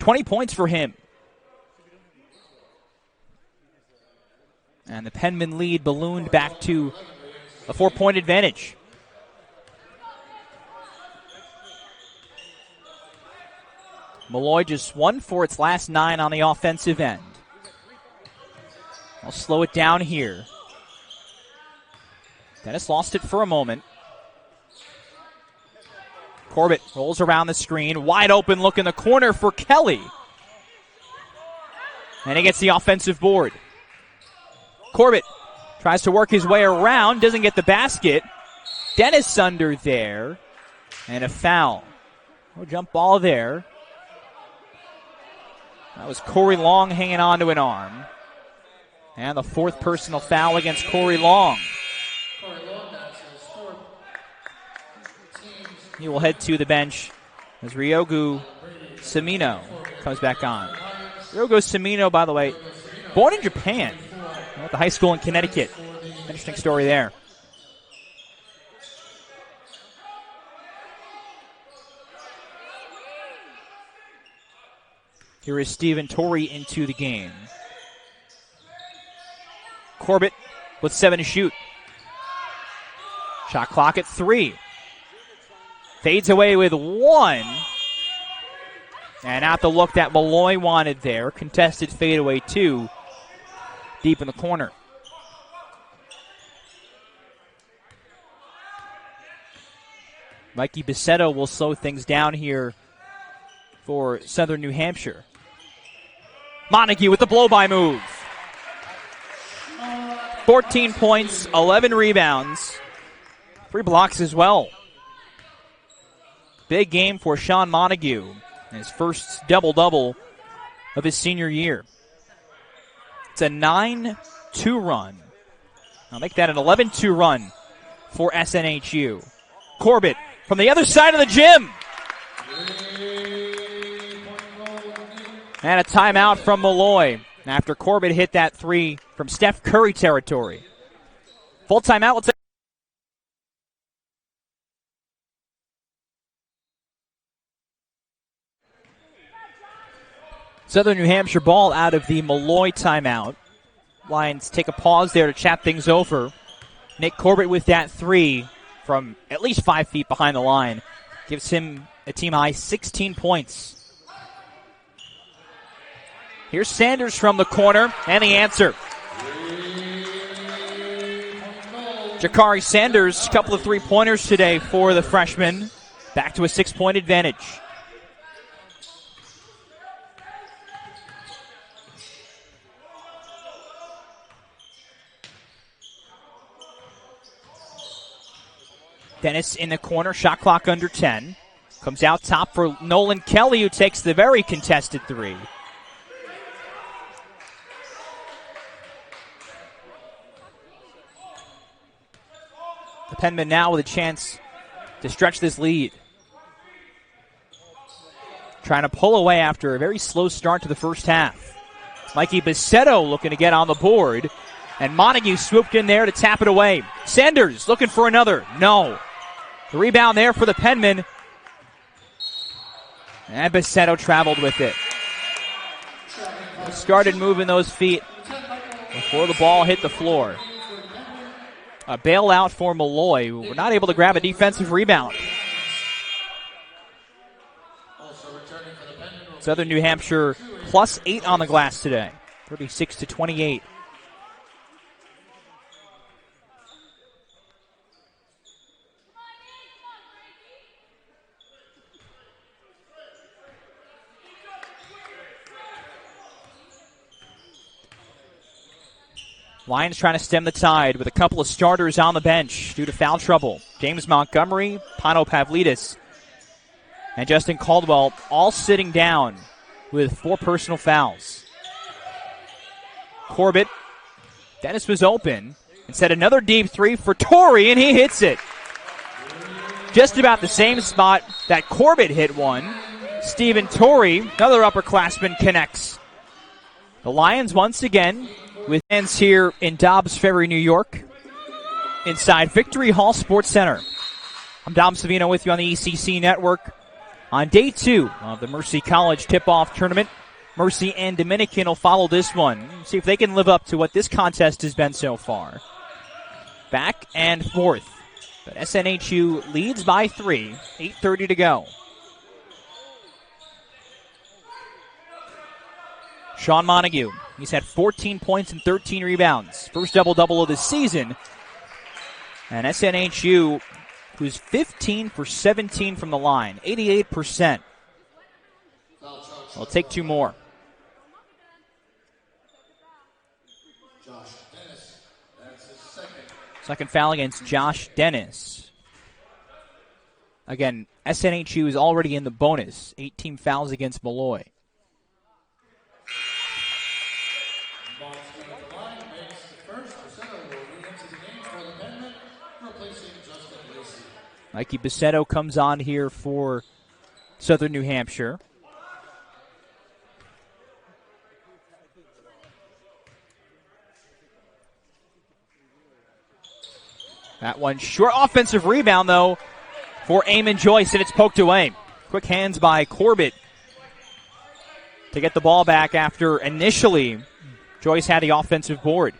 20 points for him. And the Penman lead ballooned back to a 4-point advantage. Molloy just 1 for its last 9 on the offensive end. I'll slow it down here. Dennis lost it for a moment. Corbett rolls around the screen. Wide open look in the corner for Kelly. And he gets the offensive board. Corbett tries to work his way around. Doesn't get the basket. Dennis under there. And a foul. No jump ball there. That was Corey Long hanging on to an arm. And the 4th personal foul against Corey Long. He will head to the bench as Ryogo Semino comes back on. Ryogo Semino, by the way, born in Japan. Went to high school in Connecticut. Interesting story there. Here is Stephen Torrey into the game. Corbett with 7 to shoot. Shot clock at 3. Fades away with 1. And not the look that Molloy wanted there. Contested fadeaway 2. Deep in the corner. Mikey Bisetto will slow things down here for Southern New Hampshire. Montague with the blow-by move. 14 points, 11 rebounds, 3 blocks as well. Big game for Shawn Montague. His first double-double of his senior year. It's a 9-2 run. I'll make that an 11-2 run for SNHU. Corbett from the other side of the gym. And a timeout from Molloy after Corbett hit that 3 from Steph Curry territory. Full timeout. We'll take Southern New Hampshire ball out of the Molloy timeout. Lions take a pause there to chat things over. Nick Corbett with that 3 from at least 5 feet behind the line. Gives him a team high 16 points. Here's Sanders from the corner, and the answer. Jakari Sanders, a couple of 3-pointers today for the freshman. Back to a 6-point advantage. Dennis in the corner, shot clock under 10. Comes out top for Nolan Kelly, who takes the very contested 3. The Penmen now with a chance to stretch this lead. Trying to pull away after a very slow start to the first half. Mikey Bisetto looking to get on the board. And Montague swooped in there to tap it away. Sanders looking for another. No. The rebound there for the Penmen. And Bisetto traveled with it. Started moving those feet before the ball hit the floor. A bailout for Molloy, who were not able to grab a defensive rebound. Southern New Hampshire +8 on the glass today, 36-28. Lions trying to stem the tide with a couple of starters on the bench due to foul trouble. James Montgomery, Pano Pavlidis, and Justin Caldwell all sitting down with 4 personal fouls. Corbett, Dennis was open and set another deep three for Torrey, and he hits it. Just about the same spot that Corbett hit one. Stephen Torrey, another upperclassman, connects. The Lions once again with fans here in Dobbs Ferry, New York, inside Victory Hall Sports Center. I'm Dom Savino with you on the ECC Network on day 2 of the Mercy College tip-off tournament. Mercy and Dominican will follow this one. See if they can live up to what this contest has been so far. Back and forth. But SNHU leads by 3, 8:30 to go. Shawn Montague, he's had 14 points and 13 rebounds. First double-double of the season. And SNHU, who's 15 for 17 from the line, 88%. We'll take 2 more. Second foul against Josh Dennis. Again, SNHU is already in the bonus. 18 fouls against Molloy. Mikey Bisetto comes on here for Southern New Hampshire. That one short. Offensive rebound, though, for Eamon Joyce, and it's poked away. Quick hands by Corbett to get the ball back after initially Joyce had the offensive board.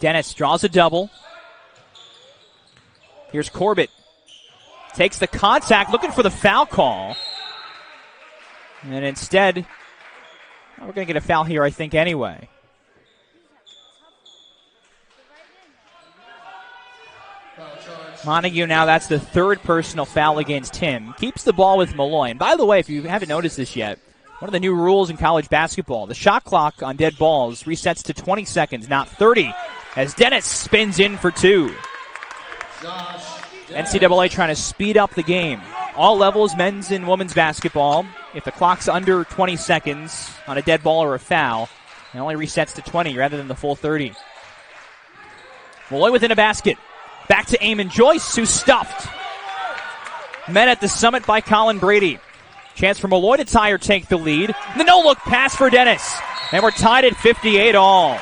Dennis draws a double. Here's Corbett. Takes the contact, looking for the foul call. And instead, we're going to get a foul here, I think, anyway. Montague now, that's the 3rd personal foul against him. Keeps the ball with Molloy. And by the way, if you haven't noticed this yet, one of the new rules in college basketball, the shot clock on dead balls resets to 20 seconds, not 30, as Dennis spins in for 2. NCAA trying to speed up the game. All levels, men's and women's basketball. If the clock's under 20 seconds on a dead ball or a foul, it only resets to 20 rather than the full 30. Molloy within a basket. Back to Eamon Joyce, who's stuffed. Met at the summit by Colin Brady. Chance for Molloy to tie or take the lead. The no-look pass for Dennis. And we're tied at 58 all.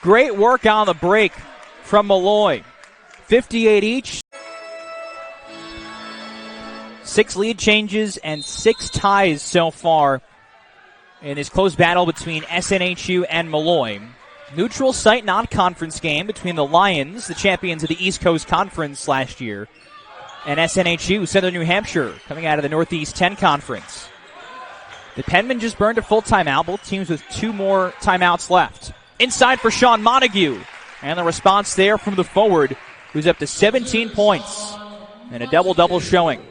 Great work on the break from Molloy. 58 each. 6 lead changes and 6 ties so far in this close battle between SNHU and Molloy. Neutral site non-conference game between the Lions, the champions of the East Coast Conference last year, and SNHU, Southern New Hampshire, coming out of the Northeast 10 Conference. The Penmen just burned a full timeout, both teams with 2 more timeouts left. Inside for Shawn Montague, and the response there from the forward, who's up to 17 points, and a double-double showing.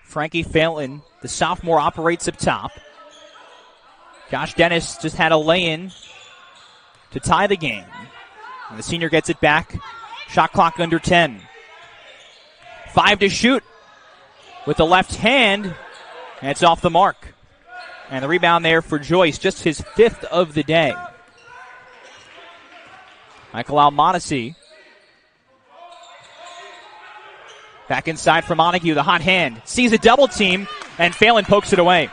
Frankie Phelan, the sophomore, operates up top. Josh Dennis just had a lay-in to tie the game. And the senior gets it back. Shot clock under 10. 5 to shoot with the left hand. And it's off the mark. And the rebound there for Joyce, just his 5th of the day. Michael Almonacci. Back inside for Montague, the hot hand. Sees a double team, and Phelan pokes it away.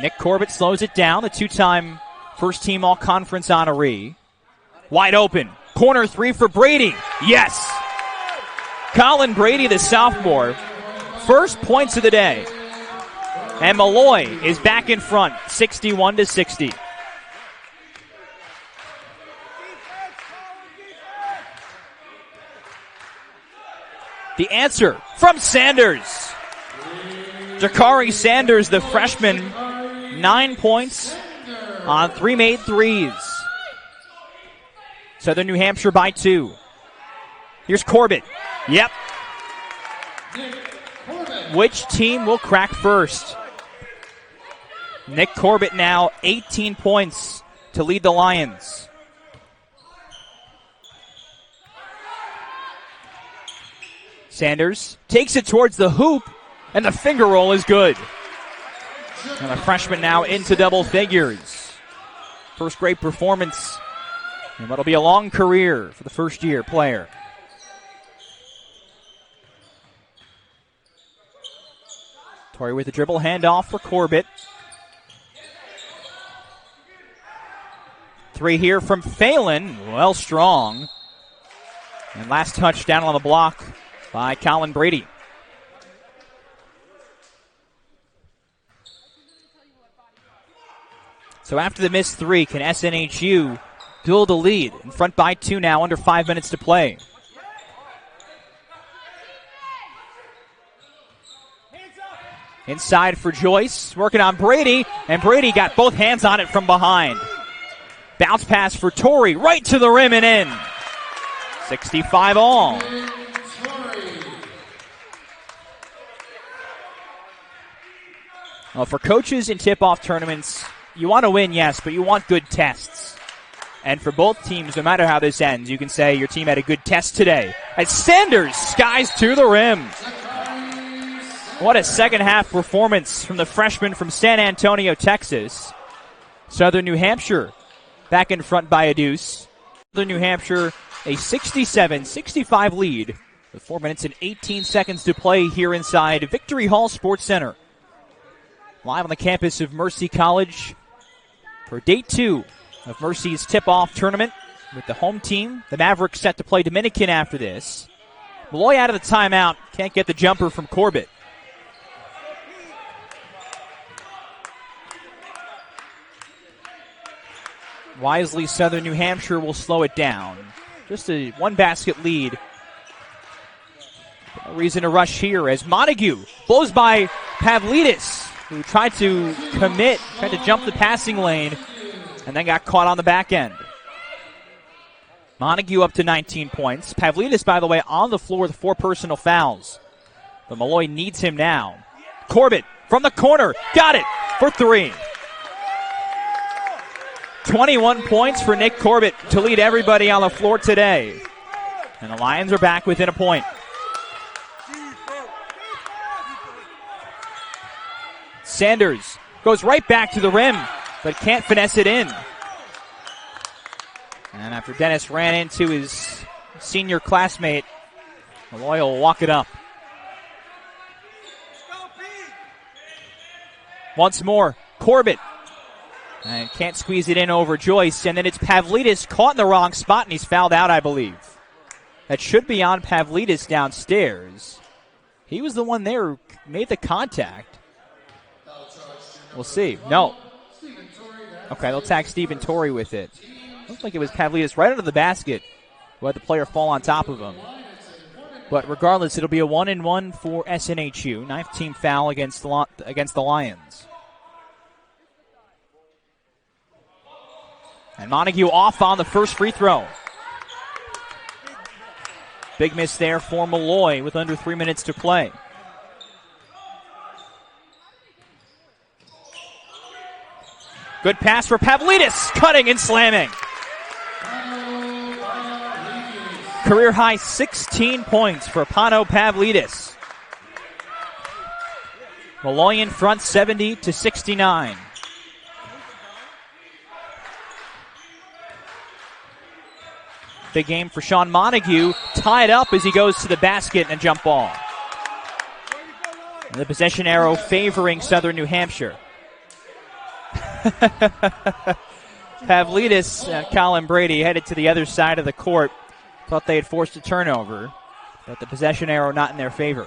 Nick Corbett slows it down, the two-time first-team all-conference honoree. Wide open. Corner three for Brady. Yes! Colin Brady, the sophomore. First points of the day. And Molloy is back in front, 61-60. The answer from Sanders. Jakari Sanders, the freshman, 9 points on 3 made threes. Southern New Hampshire by 2. Here's Corbett. Yep. Which team will crack first? Nick Corbett now 18 points to lead the Lions. Sanders takes it towards the hoop, and the finger roll is good. And the freshman now into double figures. First great performance, and what'll be a long career for the first-year player. Torrey with the dribble, handoff for Corbett. 3 here from Phelan, well strong. And last touch down on the block by Colin Brady. So after the missed 3, can SNHU build a lead? In front by 2 now, under 5 minutes to play. Inside for Joyce, working on Brady, and Brady got both hands on it from behind. Bounce pass for Torrey, right to the rim and in. 65 all. Well, for coaches in tip-off tournaments, you want to win, yes, but you want good tests. And for both teams, no matter how this ends, you can say your team had a good test today. As Sanders skies to the rim. What a second-half performance from the freshman from San Antonio, Texas. Southern New Hampshire back in front by a deuce. Southern New Hampshire a 67-65 lead with 4 minutes and 18 seconds to play here inside Victory Hall Sports Center. Live on the campus of Mercy College for day 2 of Mercy's tip-off tournament with the home team. The Mavericks set to play Dominican after this. Molloy out of the timeout. Can't get the jumper from Corbett. Wisely, Southern New Hampshire will slow it down. Just a one-basket lead. No reason to rush here as Montague blows by Pavlidis, who tried to commit, tried to jump the passing lane, and then got caught on the back end. Montague up to 19 points. Pavlidis, by the way, on the floor with 4 personal fouls. But Molloy needs him now. Corbett from the corner. Got it for 3. 21 points for Nick Corbett to lead everybody on the floor today. And the Lions are back within a point. Sanders goes right back to the rim, but can't finesse it in. And after Dennis ran into his senior classmate, Molloy will walk it up. Once more, Corbett. And can't squeeze it in over Joyce. And then it's Pavlidis caught in the wrong spot, and he's fouled out, I believe. That should be on Pavlidis downstairs. He was the one there who made the contact. We'll see. No. Okay, they'll tag Stephen Torrey with it. Looks like it was Pavlidis right under the basket who had the player fall on top of him. But regardless, it'll be a 1-and-1 for SNHU. 9th team foul against the Lions. And Montague off on the first free throw. Big miss there for Molloy with under 3 minutes to play. Good pass for Pavlidis, cutting and slamming. Career high 16 points for Pano Pavlidis. Molloy in front 70-69. Big game for Shawn Montague. Tied up as he goes to the basket and a jump ball. And the possession arrow favoring Southern New Hampshire. Pavlidis and Colin Brady headed to the other side of the court. Thought they had forced a turnover, but the possession arrow not in their favor.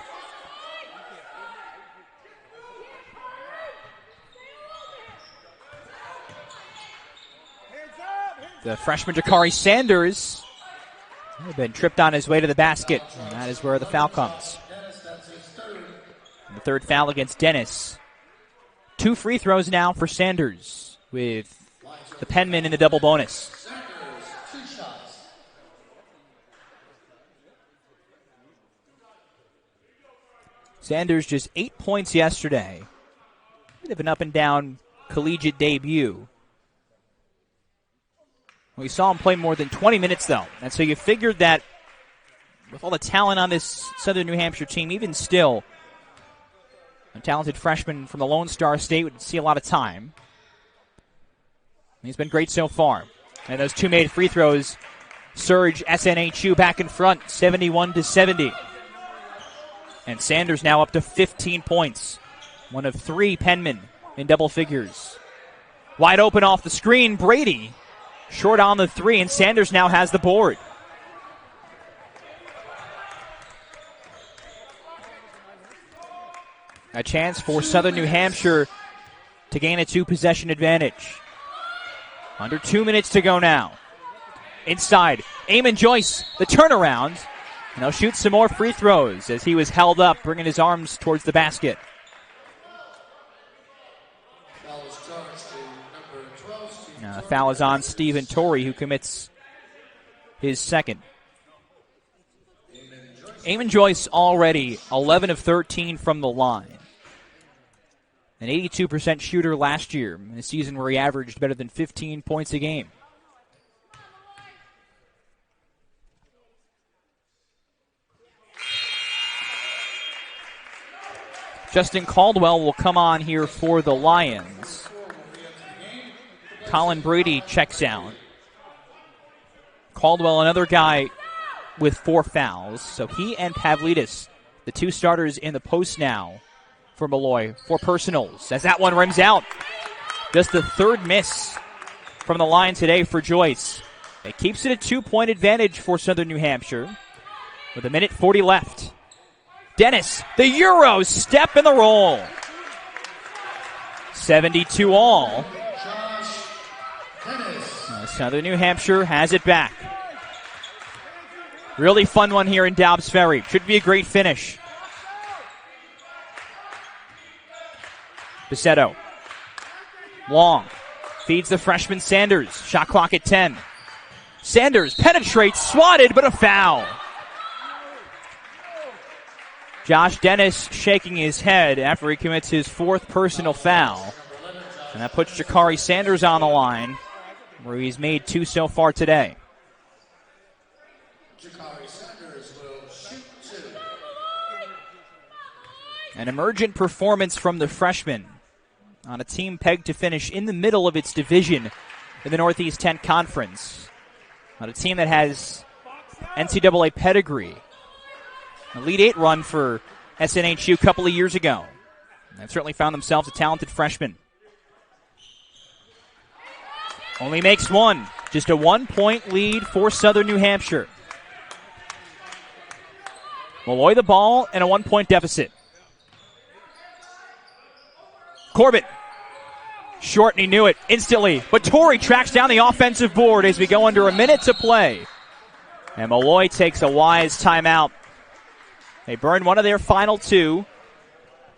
The freshman Jakari Sanders had been tripped on his way to the basket, and that is where the foul comes. The third foul against Dennis. 2 free throws now for Sanders, with the Penmen in the double bonus. Sanders just 8 points yesterday. Bit of an up and down collegiate debut. We saw him play more than 20 minutes, though. And so you figured that with all the talent on this Southern New Hampshire team, even still, a talented freshman from the Lone Star State would see a lot of time. He's been great so far. And those 2 made free throws surge SNHU back in front, 71-70. And Sanders now up to 15 points. One of 3 Penmen in double figures. Wide open off the screen, Brady. Short on the 3, and Sanders now has the board. A chance for Southern New Hampshire to gain a 2-possession advantage. Under 2 minutes to go now. Inside, Eamon Joyce, the turnaround. And he'll shoot some more free throws as he was held up, bringing his arms towards the basket. The foul is on Stephen Torrey, who commits his second. Eamon Joyce already 11 of 13 from the line. An 82% shooter last year in a season where he averaged better than 15 points a game. Justin Caldwell will come on here for the Lions. Colin Brady checks out. Caldwell, another guy with 4 fouls. So he and Pavlidis, the 2 starters in the post now for Molloy, 4 personals. As that one rims out. Just the 3rd miss from the line today for Joyce. It keeps it a 2-point advantage for Southern New Hampshire with 1:40 left. Dennis, the Euro step in the roll. 72 all. Southern New Hampshire has it back. Really fun one here in Dobbs Ferry. Should be a great finish. Bisetto. Long. Feeds the freshman Sanders. Shot clock at 10. Sanders penetrates, swatted, but a foul. Josh Dennis shaking his head after he commits his 4th personal foul. And that puts Jakari Sanders on the line, where he's made 2 so far today. Jakari Sanders will shoot 2. An emergent performance from the freshman on a team pegged to finish in the middle of its division in the Northeast 10 Conference. On a team that has NCAA pedigree. Elite 8 run for SNHU a couple of years ago. And certainly found themselves a talented freshman. Only makes 1. Just a 1-point lead for Southern New Hampshire. Molloy the ball and a 1-point deficit. Corbett. Short, and he knew it instantly. But Torrey tracks down the offensive board as we go under a minute to play. And Molloy takes a wise timeout. They burned one of their final 2.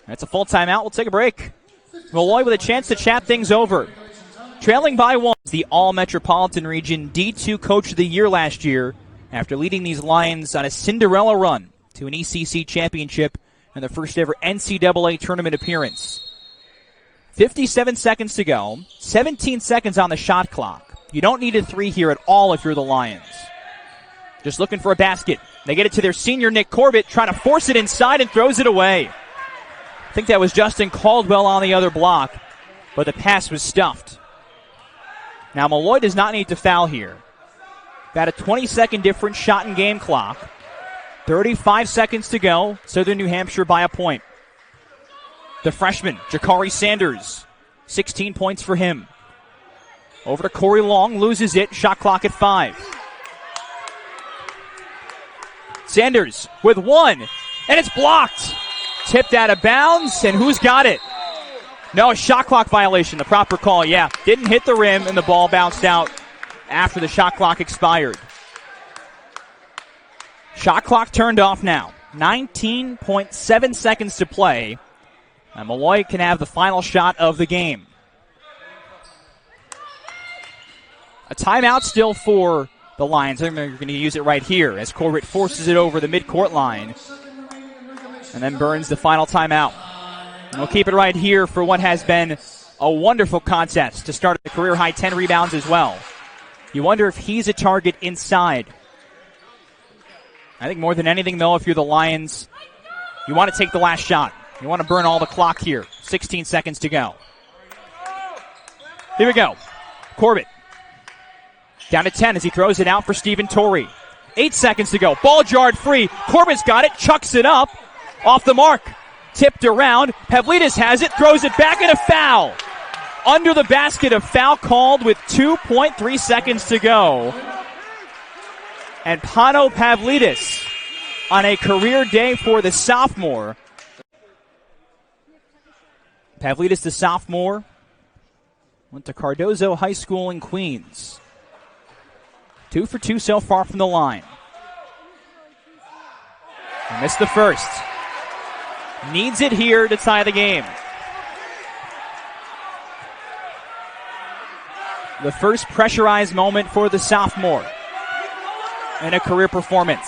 That's a full timeout. We'll take a break. Molloy with a chance to chat things over. Trailing by 1, the All-Metropolitan Region D2 Coach of the Year last year after leading these Lions on a Cinderella run to an ECC championship and their first ever NCAA tournament appearance. 57 seconds to go, 17 seconds on the shot clock. You don't need a 3 here at all if you're the Lions. Just looking for a basket. They get it to their senior, Nick Corbett, trying to force it inside and throws it away. I think that was Justin Caldwell on the other block, but the pass was stuffed. Now, Molloy does not need to foul here. About a 20-second difference, shot and game clock. 35 seconds to go. Southern New Hampshire by a point. The freshman, Jakari Sanders, 16 points for him. Over to Corey Long, loses it, shot clock at 5. Sanders with 1, and it's blocked. Tipped out of bounds, and who's got it? No, a shot clock violation, the proper call, yeah. Didn't hit the rim, and the ball bounced out after the shot clock expired. Shot clock turned off now. 19.7 seconds to play. And Molloy can have the final shot of the game. A timeout still for the Lions. They're going to use it right here as Corbett forces it over the midcourt line. And then burns the final timeout. And we'll keep it right here for what has been a wonderful contest to start a career-high 10 rebounds as well. You wonder if he's a target inside. I think more than anything, though, if you're the Lions, you want to take the last shot. You want to burn all the clock here. 16 seconds to go. Here we go. Corbett. Down to 10 as he throws it out for Stephen Torrey. 8 seconds to go. Ball jarred free. Corbett's got it. Chucks it up. Off the mark. Tipped around. Pavlidis has it. Throws it back, and a foul. Under the basket, a foul called with 2.3 seconds to go. And Pano Pavlidis on a career day for the sophomore. Pavlidis, the sophomore, went to Cardozo High School in Queens. 2 for 2 so far from the line. He missed the first. Needs it here to tie the game. The first pressurized moment for the sophomore in a career performance.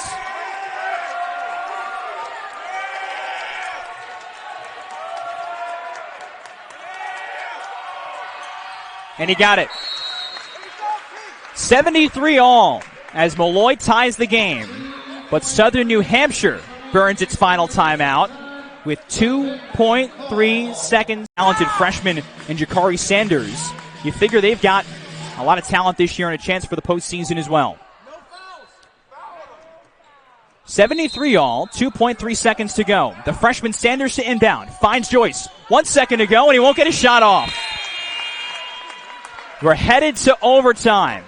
And he got it. 73 all as Molloy ties the game. But Southern New Hampshire burns its final timeout with 2.3 seconds. Talented freshman in Jakari Sanders. You figure they've got a lot of talent this year and a chance for the postseason as well. 73 all, 2.3 seconds to go. The freshman Sanders to inbound. Finds Joyce. 1 second to go, and he won't get a shot off. We're headed to overtime.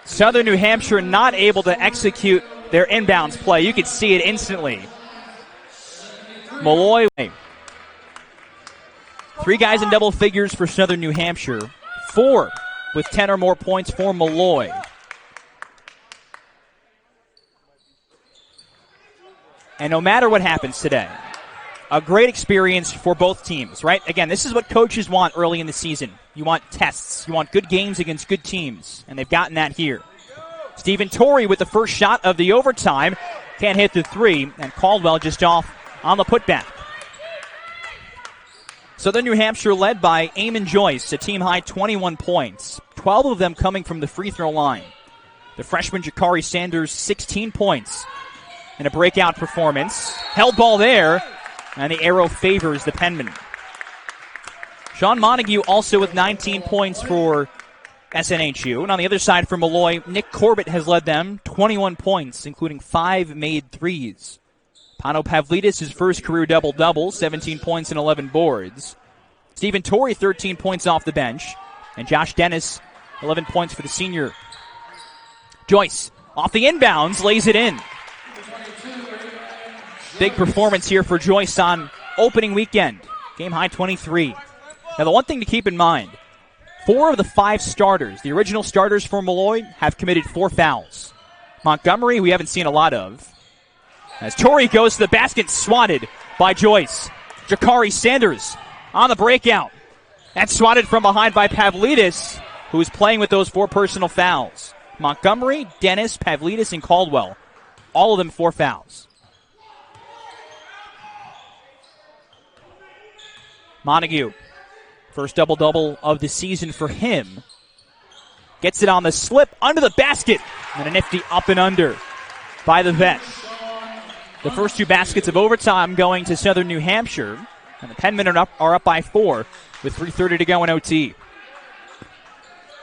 Southern New Hampshire not able to execute their inbounds play. You could see it instantly. Molloy. 3 guys in double figures for Southern New Hampshire. 4 with 10 or more points for Molloy. And no matter what happens today, a great experience for both teams, right? Again, this is what coaches want early in the season. You want tests. You want good games against good teams. And they've gotten that here. Stephen Torrey with the first shot of the overtime. Can't hit the 3. And Caldwell just off on the putback. Southern New Hampshire led by Eamon Joyce, a team-high 21 points. 12 of them coming from the free throw line. The freshman Jakari Sanders, 16 points in a breakout performance. Held ball there, and the arrow favors the Penmen. Shawn Montague also with 19 points for SNHU. And on the other side for Molloy, Nick Corbett has led them, 21 points, including 5 made threes. Pano Pavlidis, his first career double-double, 17 points and 11 boards. Stephen Torrey, 13 points off the bench. And Josh Dennis, 11 points for the senior. Joyce, off the inbounds, lays it in. Big performance here for Joyce on opening weekend. Game high 23. Now the one thing to keep in mind, 4 of the 5 starters, the original starters for Molloy, have committed 4 fouls. Montgomery, we haven't seen a lot of. As Torrey goes to the basket, swatted by Joyce. Jakari Sanders on the breakout. That's swatted from behind by Pavlidis, who is playing with those 4 personal fouls. Montgomery, Dennis, Pavlidis, and Caldwell. All of them 4 fouls. Montague, first double-double of the season for him. Gets it on the slip, under the basket, and a nifty up and under by the vet. The first 2 baskets of overtime going to Southern New Hampshire, and the Penmen are up by 4 with 3:30 to go in OT.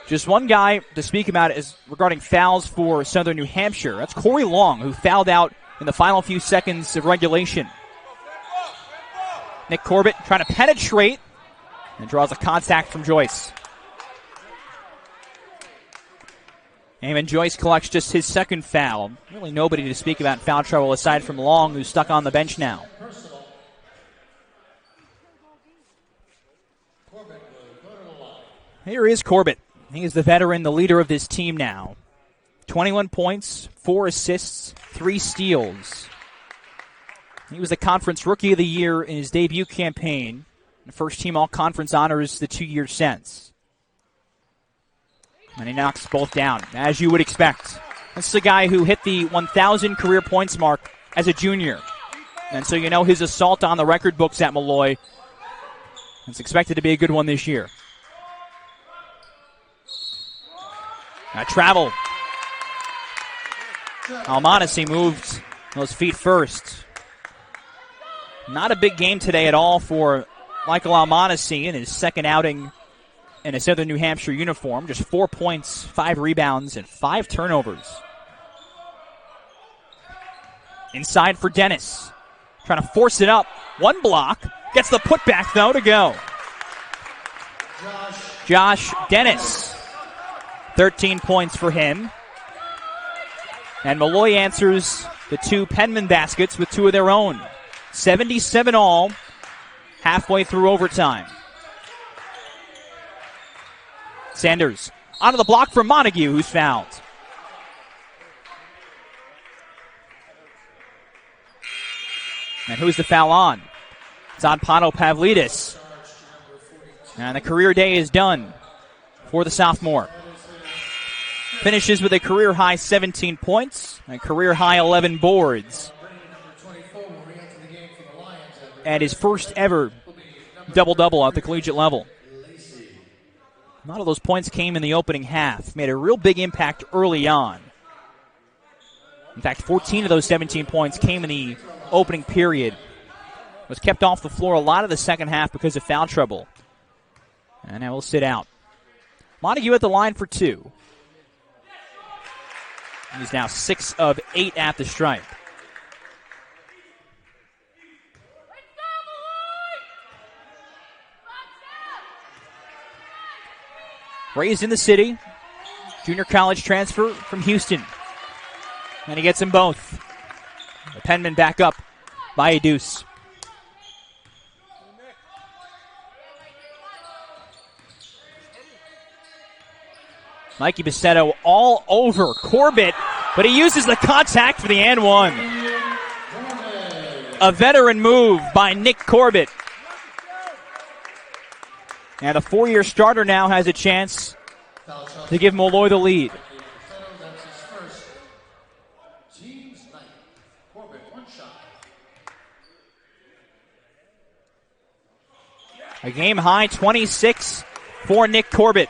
Just one guy to speak about is regarding fouls for Southern New Hampshire. That's Corey Long, who fouled out in the final few seconds of regulation. Nick Corbett trying to penetrate and draws a contact from Joyce. Eamon Joyce collects just his second foul. Really nobody to speak about in foul trouble aside from Long, who's stuck on the bench now. Here is Corbett. He is the veteran, the leader of this team now. 21 points, 4 assists, 3 steals. He was the Conference Rookie of the Year in his debut campaign. The first team All-Conference honors the 2 years since. And he knocks both down, as you would expect. This is a guy who hit the 1,000 career points mark as a junior. And so you know his assault on the record books at Molloy is expected to be a good one this year. Travel. Almonacey moved those feet first. Not a big game today at all for Michael Almonacey in his second outing in a Southern New Hampshire uniform. Just 4 points, 5 rebounds, and 5 turnovers. Inside for Dennis. Trying to force it up. One block. Gets the putback, though, to go. Josh Dennis. 13 points for him. And Molloy answers the 2 Penman baskets with 2 of their own. 77 all, halfway through overtime. Sanders onto the block for Montague, who's fouled. And who's the foul on? It's on Pano Pavlidis. And the career day is done for the sophomore. Finishes with a career-high 17 points and career-high 11 boards. And his first ever double-double at the collegiate level. A lot of those points came in the opening half. Made a real big impact early on. In fact, 14 of those 17 points came in the opening period. Was kept off the floor a lot of the second half because of foul trouble. And now will sit out. Montague at the line for 2. He's now 6 of 8 at the stripe. Raised in the city. Junior college transfer from Houston. And he gets them both. The Penman back up by a deuce. Mikey Bassetto all over Corbett, but he uses the contact for the and one. A veteran move by Nick Corbett. And the 4-year starter now has a chance to give Molloy the lead. A game-high 26 for Nick Corbett.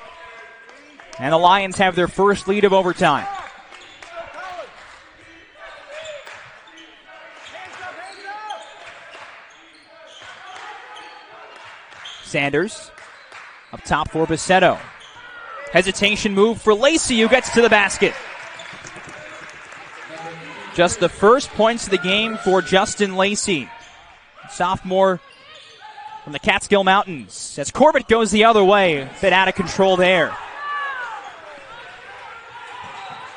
And the Lions have their first lead of overtime. Sanders up top for Bassetto. Hesitation move for Lacey, who gets to the basket. Just the first points of the game for Justin Lacey, sophomore from the Catskill Mountains. As Corbett goes the other way, a bit out of control there.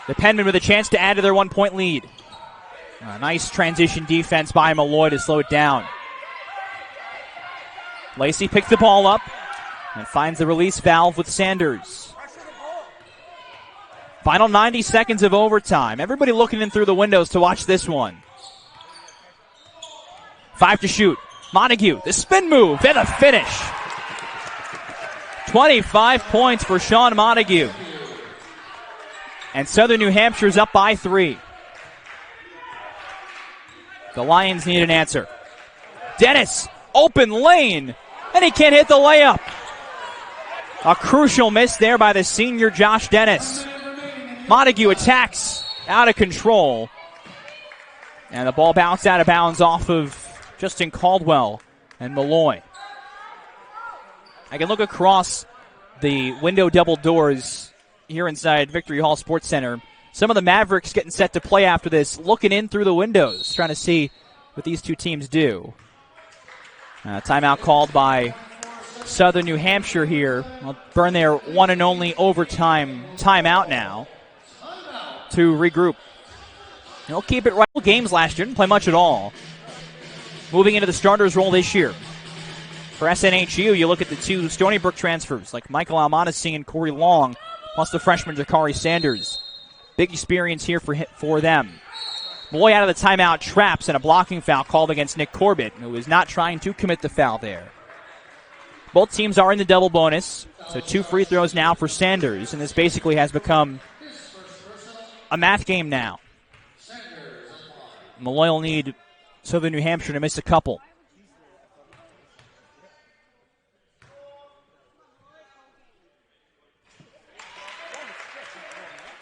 The Penman with a chance to add to their 1-point lead. A nice transition defense by Molloy to slow it down. Lacey picks the ball up and finds the release valve with Sanders. Final 90 seconds of overtime. Everybody looking in through the windows to watch this one. 5 to shoot. Montague, the spin move, and a finish. 25 points for Shawn Montague. And Southern New Hampshire's up by 3. The Lions need an answer. Dennis, open lane, and he can't hit the layup. A crucial miss there by the senior Josh Dennis. Montague attacks, out of control. And the ball bounced out of bounds off of Justin Caldwell and Molloy. I can look across the window double doors here inside Victory Hall Sports Center. Some of the Mavericks getting set to play after this, looking in through the windows, trying to see what these two teams do. Timeout called by Southern New Hampshire here. I'll burn their one and only overtime timeout now to regroup. They'll keep it right. Games last year, didn't play much at all. Moving into the starters role this year. For SNHU, you look at the two Stony Brook transfers, like Michael Almonacing and Corey Long, plus the freshman Jakari Sanders. Big experience here for them. Molloy out of the timeout, traps, and a blocking foul called against Nick Corbett, who is not trying to commit the foul there. Both teams are in the double bonus, so 2 free throws now for Sanders, and this basically has become a math game now. Molloy will need Southern New Hampshire to miss a couple.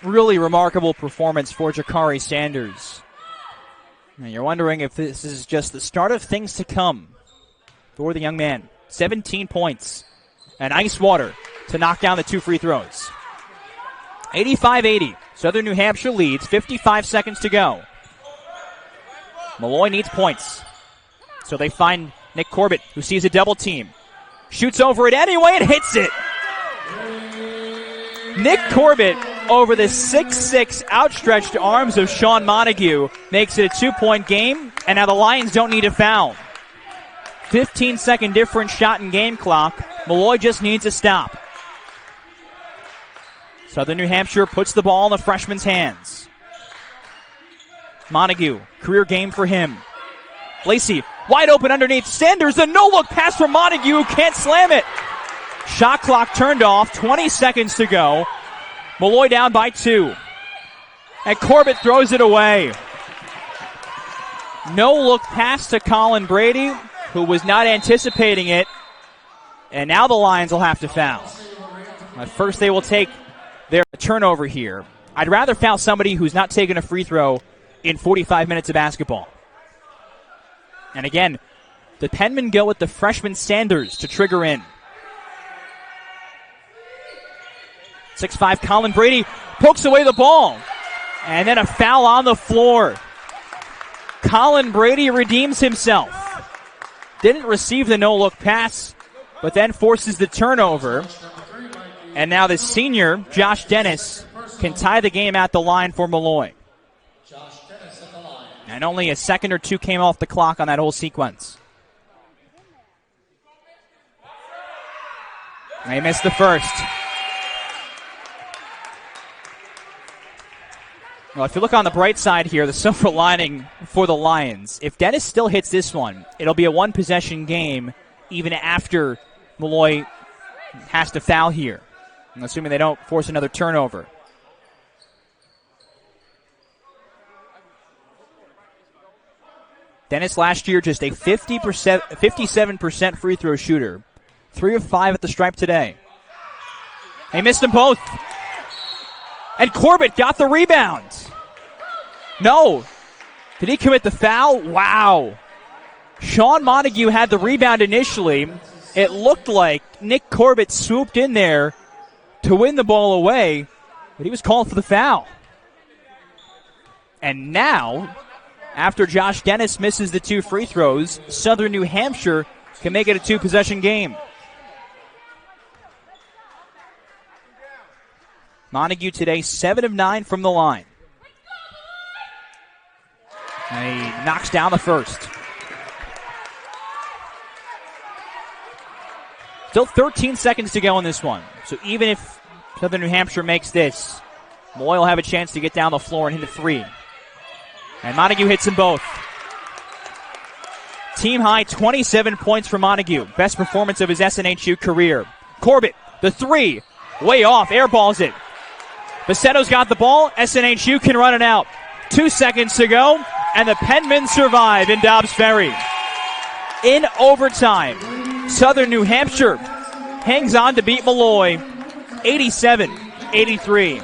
Really remarkable performance for Jakari Sanders. Now you're wondering if this is just the start of things to come for the young man. 17 points and ice water to knock down the 2 free throws. 85-80. Southern New Hampshire leads. 55 seconds to go. Molloy needs points. So they find Nick Corbett, who sees a double team. Shoots over it anyway and hits it. Nick Corbett over the 6'6" outstretched arms of Shawn Montague makes it a 2-point game, and now the Lions don't need a foul. 15-second difference shot in game clock. Molloy just needs a stop. Southern New Hampshire puts the ball in the freshman's hands. Montague, career game for him. Lacey, wide open underneath. Sanders, a no-look pass from Montague, who can't slam it. Shot clock turned off, 20 seconds to go. Molloy down by 2. And Corbett throws it away. No-look pass to Colin Brady, who was not anticipating it. And now the Lions will have to foul. At first they will take their turnover here. I'd rather foul somebody who's not taking a free throw in 45 minutes of basketball. And again, the Penmen go with the freshman Sanders to trigger in. 6'5" Colin Brady pokes away the ball. And then a foul on the floor. Colin Brady redeems himself. Didn't receive the no-look pass, but then forces the turnover. And now the senior, Josh Dennis, can tie the game at the line for Molloy. And only a second or 2 came off the clock on that whole sequence. They missed the first. Well, if you look on the bright side here, the silver lining for the Lions, if Dennis still hits this one, it'll be a 1-possession game even after Molloy has to foul here. I'm assuming they don't force another turnover. Dennis last year just a 57% free throw shooter. 3 of 5 at the stripe today. They missed them both. And Corbett got the rebound. No. Did he commit the foul? Wow. Shawn Montague had the rebound initially. It looked like Nick Corbett swooped in there to win the ball away, but he was called for the foul. And now, after Josh Dennis misses the 2 free throws, Southern New Hampshire can make it a 2-possession game. Montague today, 7 of 9 from the line. And he knocks down the first. Still 13 seconds to go in this one. So even if Southern New Hampshire makes this, Molloy will have a chance to get down the floor and hit a 3. And Montague hits them both. Team high 27 points for Montague. Best performance of his SNHU career. Corbett, the 3. Way off, airballs it. Bassetto's got the ball. SNHU can run it out. 2 seconds to go, and the Penmen survive in Dobbs Ferry. In overtime, Southern New Hampshire hangs on to beat Molloy 87-83.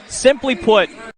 Simply put,